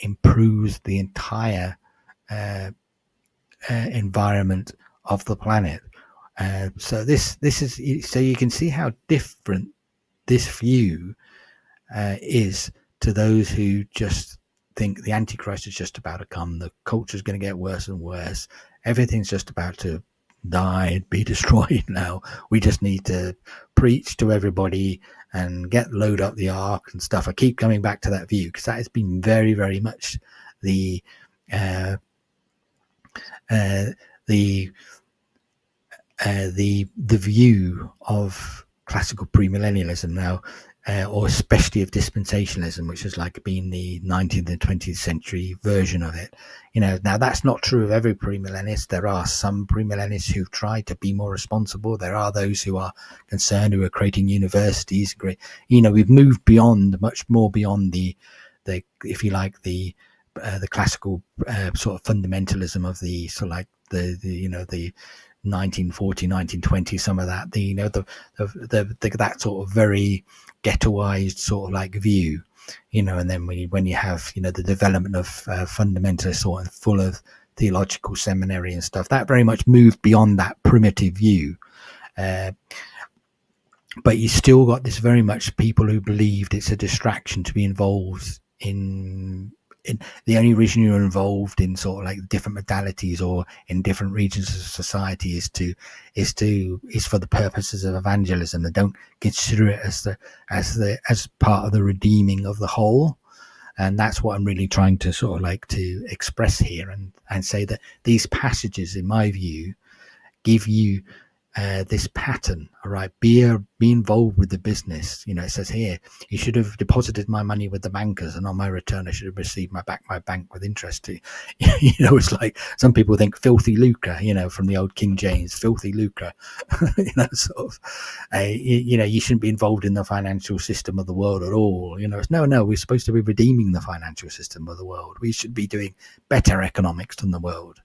improves the entire environment of the planet. So this is, so you can see how different this view is to those who just think the Antichrist is just about to come, the culture is going to get worse and worse, everything's just about to die, be destroyed now. We just need to preach to everybody and load up the ark and stuff. I keep coming back to that view because that has been very, very much the view of classical premillennialism now, or especially of dispensationalism, which has like been the 19th and 20th century version of it. Now that's not true of every premillennialist. There are some premillennialists who've tried to be more responsible. There are those who are concerned, who are creating universities. We've moved beyond, much more beyond the if you like, the classical sort of fundamentalism of the sort of like the 1940, 1920, some of that, that sort of very ghettoized sort of like view, and then when you have, the development of fundamentalist sort of Fuller Theological seminary and stuff, that very much moved beyond that primitive view. But you still got this very much people who believed it's a distraction to be involved in the only reason you're involved in sort of like different modalities or in different regions of society is for the purposes of evangelism. They don't consider it as part of the redeeming of the whole. And that's what I'm really trying to sort of like to express here, and say that these passages, in my view, give you this pattern. All right, be involved with the business. It says here, you should have deposited my money with the bankers, and on my return I should have received my bank with interest. It's like some people think filthy lucre, from the old King James, filthy lucre. Sort of you shouldn't be involved in the financial system of the world at all. It's no, we're supposed to be redeeming the financial system of the world. We should be doing better economics than the world,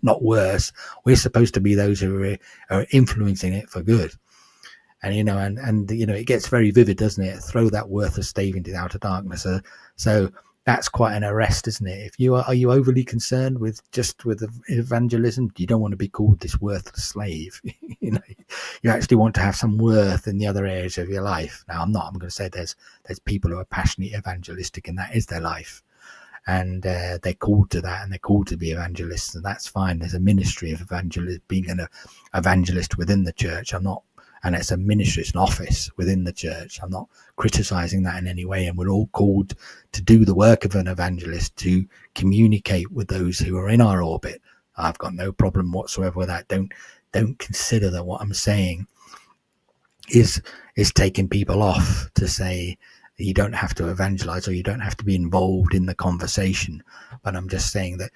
not worse. We're supposed to be those who are influencing it for good. And it gets very vivid, doesn't it? Throw that worthless slave into the outer darkness. So that's quite an arrest, isn't it? Are you overly concerned with evangelism? You don't want to be called this worthless slave. You actually want to have some worth in the other areas of your life. Now, I'm going to say there's people who are passionately evangelistic, and that is their life. And they're called to that, and they're called to be evangelists, and that's fine. There's a ministry of evangelist, being an evangelist within the church. And it's a ministry, it's an office within the church. I'm not criticizing that in any way, and we're all called to do the work of an evangelist, to communicate with those who are in our orbit. I've got no problem whatsoever with that. Don't consider that what I'm saying is taking people off to say you don't have to evangelize or you don't have to be involved in the conversation. But I'm just saying that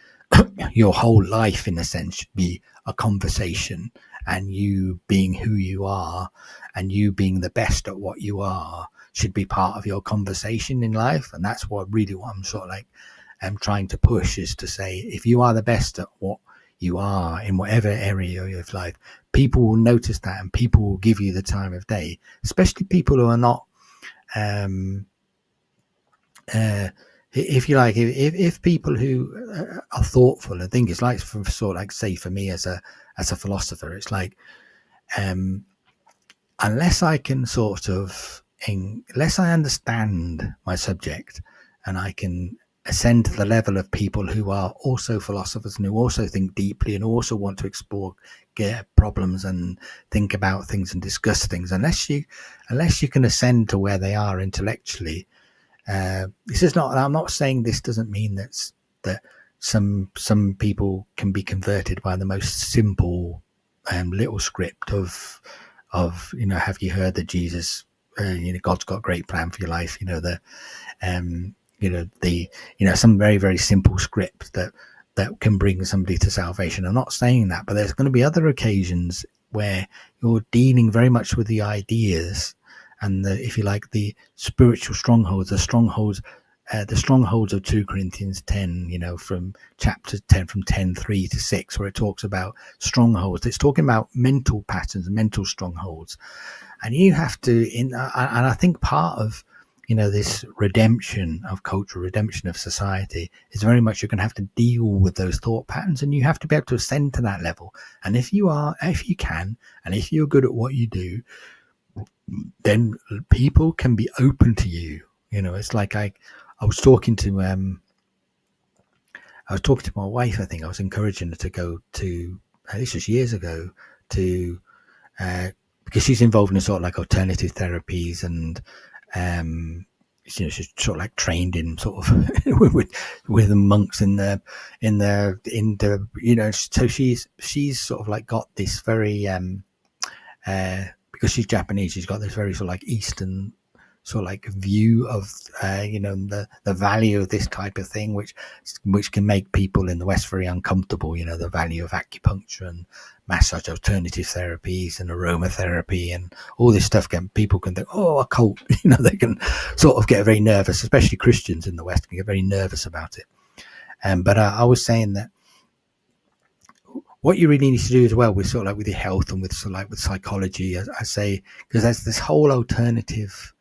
your whole life, in a sense, should be a conversation, and you being who you are and you being the best at what you are should be part of your conversation in life. And that's what I'm sort of like I'm trying to push, is to say, if you are the best at what you are in whatever area of life, people will notice that, and people will give you the time of day, especially people who are not if you like, if people who are thoughtful and think, it's like, for sort of like, say for me as a philosopher, it's like, unless I can sort of, unless I understand my subject and I can ascend to the level of people who are also philosophers and who also think deeply and also want to explore problems and think about things and discuss things, unless you can ascend to where they are intellectually, this is not, I'm not saying this doesn't mean that some people can be converted by the most simple little script of have you heard that Jesus, God's got a great plan for your life, some very, very simple script that can bring somebody to salvation. I'm not saying that, but there's going to be other occasions where you're dealing very much with the ideas and if you like, the spiritual strongholds, the strongholds of 2 Corinthians 10, from chapter 10, from 10:3 to 6, where it talks about strongholds. It's talking about mental patterns, mental strongholds. And you have to, and I think part of, this redemption of culture, redemption of society, is very much you're going to have to deal with those thought patterns, and you have to be able to ascend to that level. And if you can, and if you're good at what you do, then people can be open to you. It's like I was talking to my wife. I think I was encouraging her to go to, this was years ago, to because she's involved in sort of like alternative therapies, and she's sort of like trained in sort of with the monks in the so she's sort of like got this very because she's Japanese, she's got this very sort of like Eastern sort of like view of the value of this type of thing, which can make people in the West very uncomfortable. The value of acupuncture and massage, alternative therapies and aromatherapy and all this stuff. People can think, oh, occult. They can sort of get very nervous, especially Christians in the West can get very nervous about it. But I was saying that what you really need to do as well with sort of like with your health and with sort of like with psychology, I say, because there's this whole alternative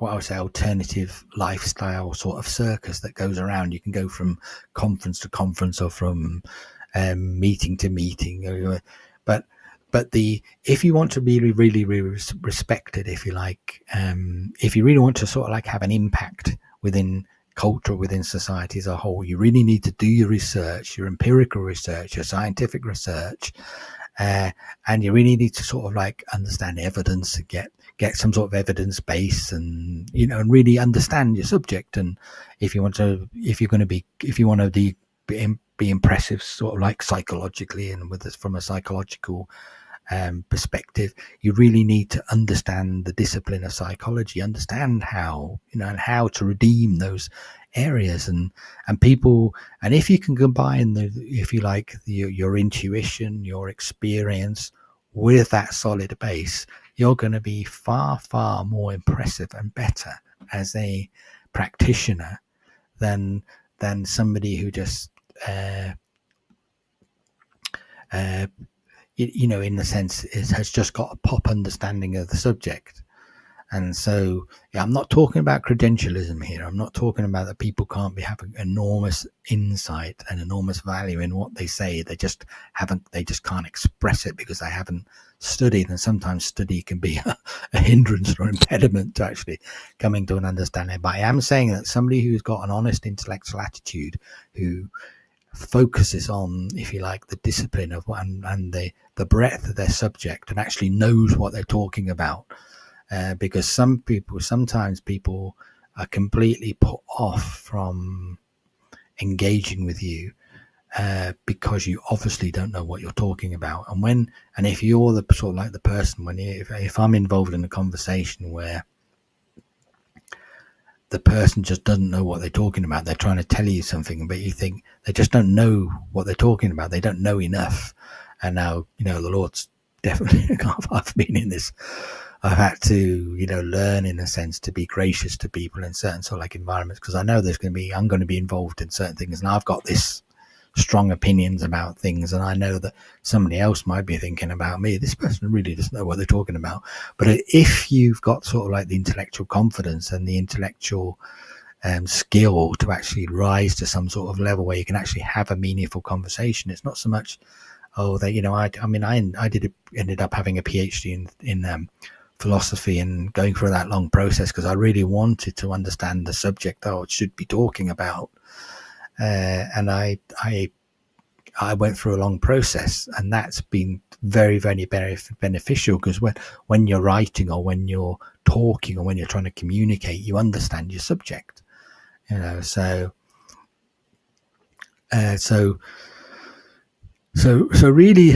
alternative lifestyle sort of circus that goes around. You can go from conference to conference or from meeting to meeting, but if you want to be really, really respected, if you like, if you really want to sort of like have an impact within culture, within society as a whole, you really need to do your research, your empirical research, your scientific research, and you really need to sort of like understand evidence and get some sort of evidence base, and and really understand your subject. And if you want to be impressive sort of like psychologically and with this from a psychological perspective, you really need to understand the discipline of psychology, understand how and how to redeem those areas, and people. And if you can combine if you like, your intuition, your experience with that solid base, you're going to be far, far more impressive and better as a practitioner than somebody who just in the sense has just got a pop understanding of the subject. And so, I'm not talking about credentialism here. I'm not talking about that people can't having enormous insight and enormous value in what they say. They just can't express it because they haven't studied. And sometimes study can be a hindrance or impediment to actually coming to an understanding. But I am saying that somebody who's got an honest intellectual attitude, who focuses on, if you like, the discipline of and the breadth of their subject, and actually knows what they're talking about. Because sometimes people are completely put off from engaging with you because you obviously don't know what you're talking about. And if you're the sort of like the person, if I'm involved in a conversation where the person just doesn't know what they're talking about, they're trying to tell you something, but you think they just don't know what they're talking about, they don't know enough. And now, the Lord's definitely, I've been in this, I've had to, learn in a sense to be gracious to people in certain sort of like environments, because I know I'm going to be involved in certain things, and I've got this strong opinions about things, and I know that somebody else might be thinking about me, this person really doesn't know what they're talking about. But if you've got sort of like the intellectual confidence and the intellectual skill to actually rise to some sort of level where you can actually have a meaningful conversation, it's not so much, oh, that, I ended up having a PhD in philosophy and going through that long process because I really wanted to understand the subject that I should be talking about, and I went through a long process, and that's been very, very beneficial, because when you're writing or when you're talking or when you're trying to communicate, you understand your subject, so really,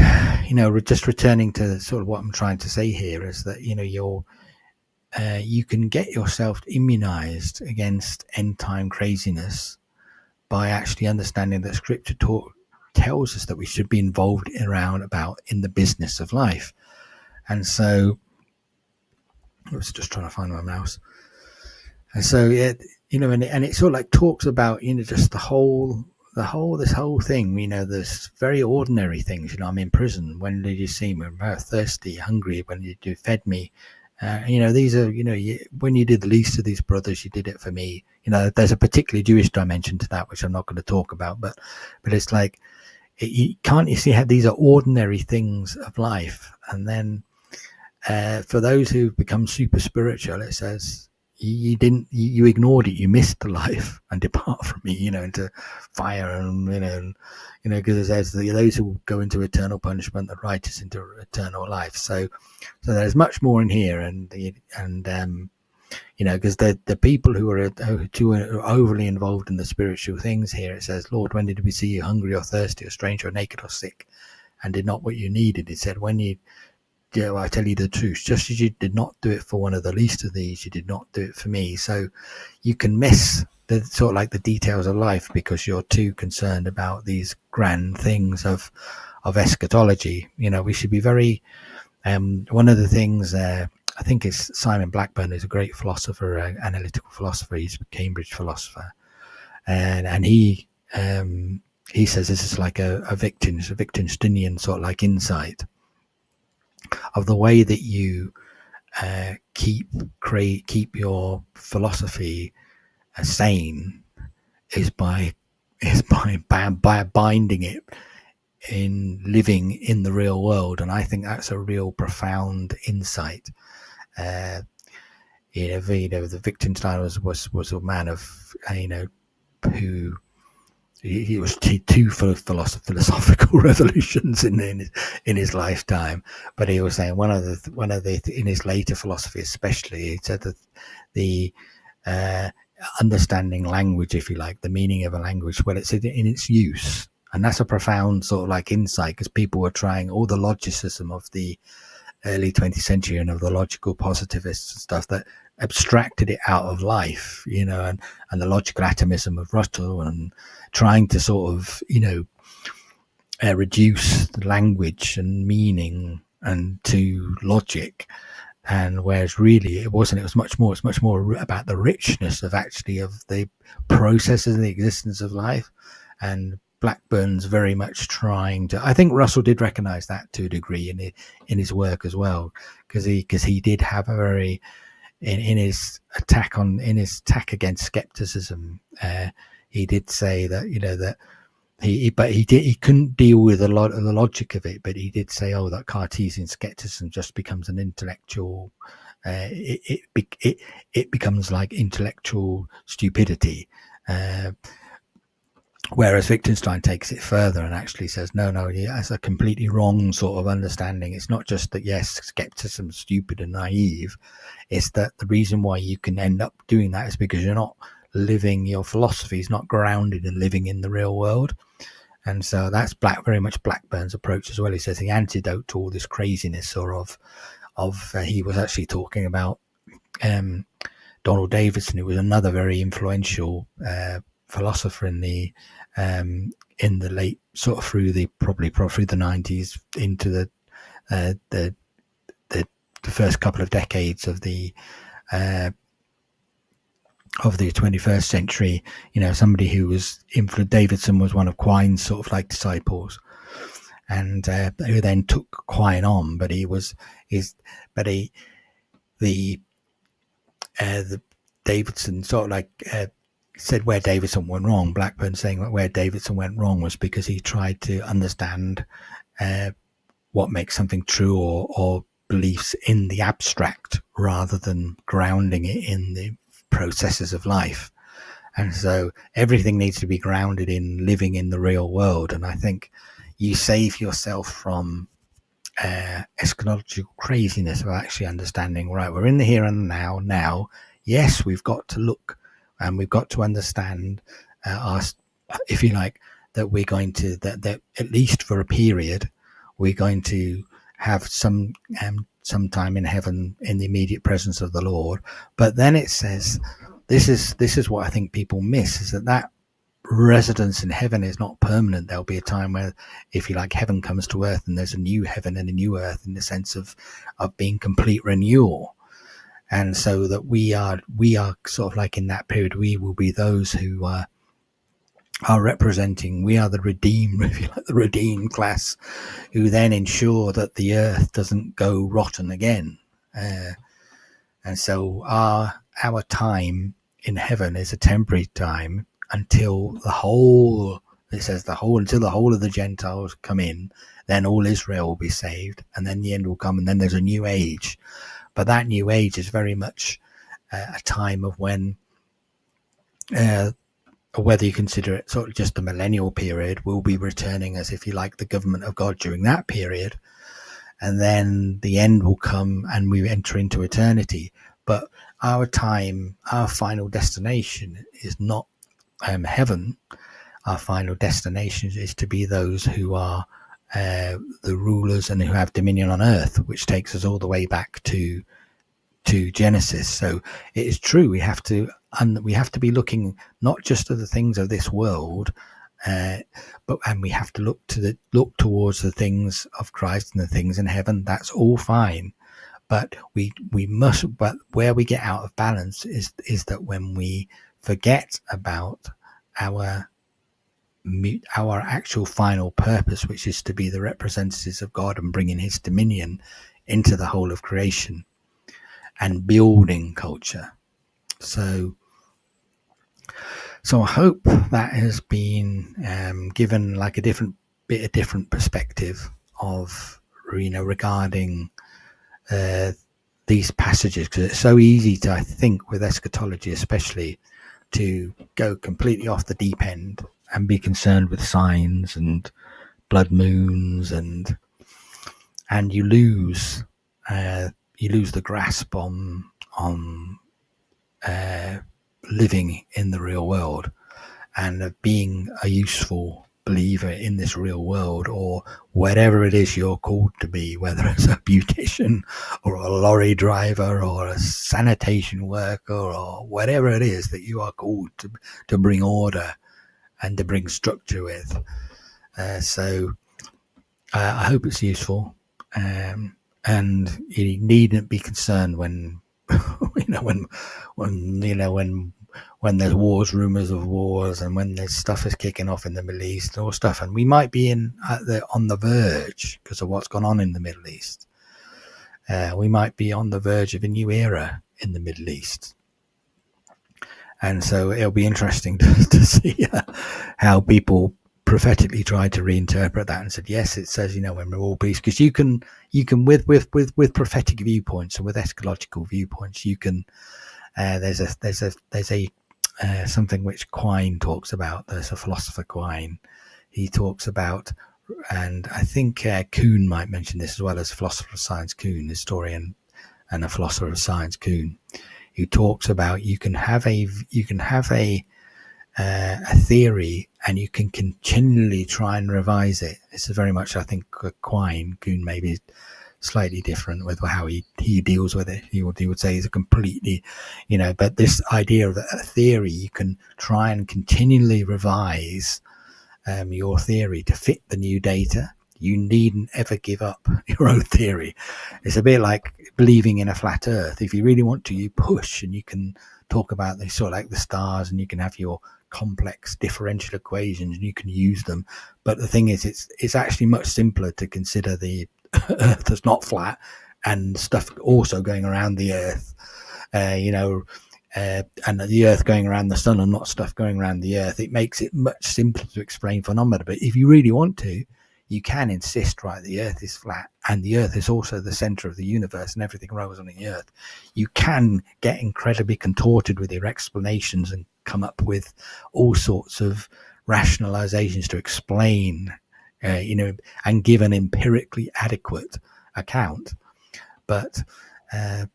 just returning to sort of what I'm trying to say here is that, you can get yourself immunized against end time craziness by actually understanding that Scripture tells us that we should be involved about in the business of life. And so I was just trying to find my mouse. And so and it sort of like talks about, just this whole thing, there's very ordinary things. I'm in prison. When did you see me? I'm thirsty, hungry. When did you fed me? These are, when you did the least of these brothers, you did it for me. There's a particularly Jewish dimension to that, which I'm not going to talk about, but it's like, can't you see how these are ordinary things of life? And then for those who become super spiritual, it says, you ignored it, you missed the life, and depart from me, into fire, and because it says that those who go into eternal punishment, the righteous into eternal life. So there's much more in here, and because the people who are overly involved in the spiritual things here, it says, Lord, when did we see you hungry or thirsty or strange or naked or sick, and did not what you needed? It said, I tell you the truth, just as you did not do it for one of the least of these, you did not do it for me. So you can miss the sort of like the details of life because you're too concerned about these grand things of eschatology. We should be very, one of the things, I think it's Simon Blackburn, who's a great philosopher, analytical philosopher. He's a Cambridge philosopher, and he says this is like a Wittgensteinian sort of like insight of the way that you keep your philosophy sane is by binding it in living in the real world. And I think that's a real profound insight. The Wittgenstein was a man of who he was too full of philosophical revolutions in his lifetime. But he was saying one of the in his later philosophy, especially, he said that the understanding language, if you like, the meaning of a language, well, it's in its use. And that's a profound sort of like insight, because people were trying all the logicism of the early 20th century and of the logical positivists and stuff that abstracted it out of life, and the logical atomism of Russell, and trying to sort of, reduce the language and meaning and to logic. And whereas really it wasn't, it's much more about the richness of actually of the processes and the existence of life. And Blackburn's very much trying to, I think Russell did recognize that to a degree in his work as well, because he did have a very, in his attack against skepticism, he did say that, that he couldn't deal with a lot of the logic of it, but he did say, that Cartesian skepticism just becomes an intellectual, it becomes like intellectual stupidity. Whereas Wittgenstein takes it further and actually says, no, he has a completely wrong sort of understanding. It's not just that, yes, skepticism is stupid and naive. It's that the reason why you can end up doing that is because you're not living, your philosophy is not grounded in living in the real world. And so that's very much Blackburn's approach as well. He says the antidote to all this craziness he was actually talking about Donald Davidson, who was another very influential philosopher in the late sort of probably through the 90s into the first couple of decades of the of the 21st century, somebody who was influenced. Davidson was one of Quine's sort of like disciples, and who then took Quine on, but the Davidson sort of like said where Davidson went wrong. Blackburn saying that where Davidson went wrong was because he tried to understand what makes something true or beliefs in the abstract rather than grounding it in the processes of life. And so everything needs to be grounded in living in the real world. And I think you save yourself from eschatological craziness of actually understanding, right, we're in the here and now. Yes, we've got to look and we've got to understand our, if you like, that we're going to, that at least for a period, we're going to have some time in heaven in the immediate presence of the Lord. But then it says, this is what I think people miss, is that residence in heaven is not permanent. There'll be a time where, if you like, heaven comes to earth, and there's a new heaven and a new earth in the sense of being complete renewal. And so that we are sort of like in that period, we will be those who are representing, we are the redeemed, if you like, the redeemed class, who then ensure that the earth doesn't go rotten again. And so our time in heaven is a temporary time until the whole, it says until the whole of the Gentiles come in, then all Israel will be saved, and then the end will come, and then there's a new age. But that new age is very much a time of when, whether you consider it sort of just the millennial period, we'll be returning as, if you like, the government of God during that period. And then the end will come and we enter into eternity. But our time, our final destination is not heaven. Our final destination is to be those who are the rulers and who have dominion on earth, which takes us all the way back to Genesis. So it is true, we have to be looking not just at the things of this world, but we have to look towards the things of Christ and the things in heaven. That's all fine, but we must. But where we get out of balance is that when we forget about our actual final purpose, which is to be the representatives of God and bringing His dominion into the whole of creation and building culture. So I hope that has been given like a different perspective of, regarding these passages, because it's so easy to, I think, with eschatology especially, to go completely off the deep end and be concerned with signs and blood moons, and you lose the grasp on living in the real world and of being a useful believer in this real world, or whatever it is you're called to be, whether it's a beautician or a lorry driver or a sanitation worker or whatever it is that you are called to bring order and to bring structure with. So I hope it's useful, and you needn't be concerned when when there's wars, rumors of wars, and when there's stuff is kicking off in the Middle East or stuff, and we might be on the verge because of what's gone on in the Middle East. We might be on the verge of a new era in the Middle East, and so it'll be interesting to see how people prophetically tried to reinterpret that and said, yes, it says, when we're all peace, because you can with prophetic viewpoints and with eschatological viewpoints, you can there's a something which Quine talks about. There's a philosopher, Quine. He talks about, and I think Kuhn might mention this as well, as philosopher of science, Kuhn, historian and a philosopher of science, Kuhn, who talks about you can have a theory and you can continually try and revise it. This is very much, I think, Quine. Kuhn maybe slightly different with how he deals with it. He would say it's a completely, but this idea of a theory, you can try and continually revise your theory to fit the new data. You needn't ever give up your own theory. It's a bit like believing in a flat earth. If you really want to, you push and you can talk about they sort of like the stars, and you can have your complex differential equations and you can use them. But the thing is, it's actually much simpler to consider the Earth as not flat and stuff also going around the Earth, and the Earth going around the sun and not stuff going around the Earth. It makes it much simpler to explain phenomena. But if you really want to, you can insist, right, the Earth is flat and the Earth is also the center of the universe and everything rolls on the Earth. You can get incredibly contorted with your explanations and come up with all sorts of rationalizations to explain, and give an empirically adequate account. But that's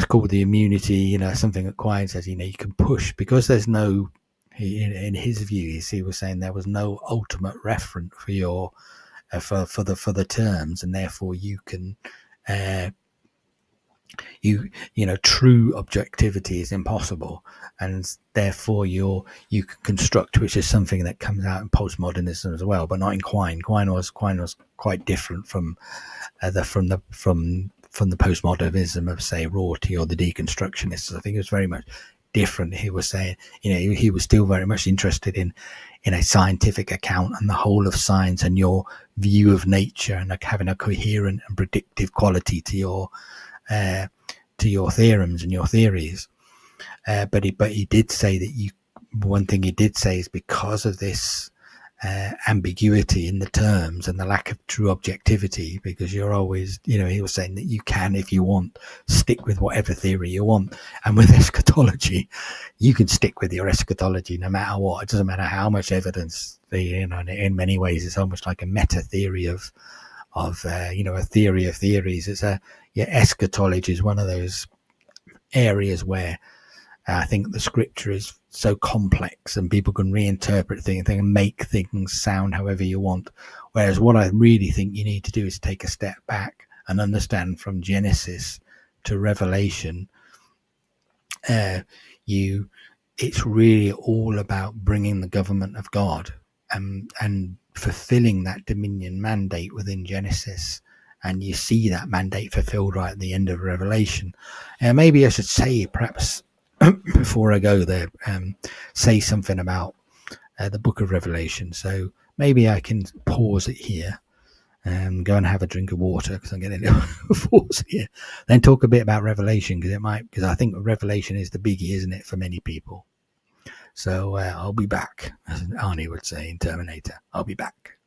called the immunity, something that Quine says, you can push, because there's no, in his view, he was saying there was no ultimate referent for your, for the terms, and therefore you can, true objectivity is impossible, and therefore you can construct, which is something that comes out in postmodernism as well, but not in Quine. Quine was quite different from the postmodernism of, say, Rorty or the deconstructionists. I think it was very much different. He was saying, he was still very much interested in a scientific account and the whole of science and your view of nature, and like having a coherent and predictive quality to your theorems and your theories. But he did say that one thing he did say is, because of this ambiguity in the terms and the lack of true objectivity, because you're always, he was saying that you can, if you want, stick with whatever theory you want. And with eschatology, you can stick with your eschatology no matter what. It doesn't matter how much evidence. In many ways, it's almost like a meta theory of a theory of theories. Eschatology is one of those areas where I think the scripture is so complex and people can reinterpret things and make things sound however you want. Whereas what I really think you need to do is take a step back and understand from Genesis to Revelation. It's really all about bringing the government of God and fulfilling that dominion mandate within Genesis. And you see that mandate fulfilled right at the end of Revelation. Maybe I should say, perhaps, before I go there, say something about the book of Revelation. So maybe I can pause it here and go and have a drink of water, because I'm getting a little pause here. Then talk a bit about Revelation, because I think Revelation is the biggie, isn't it, for many people. So I'll be back, as Arnie would say in Terminator. I'll be back.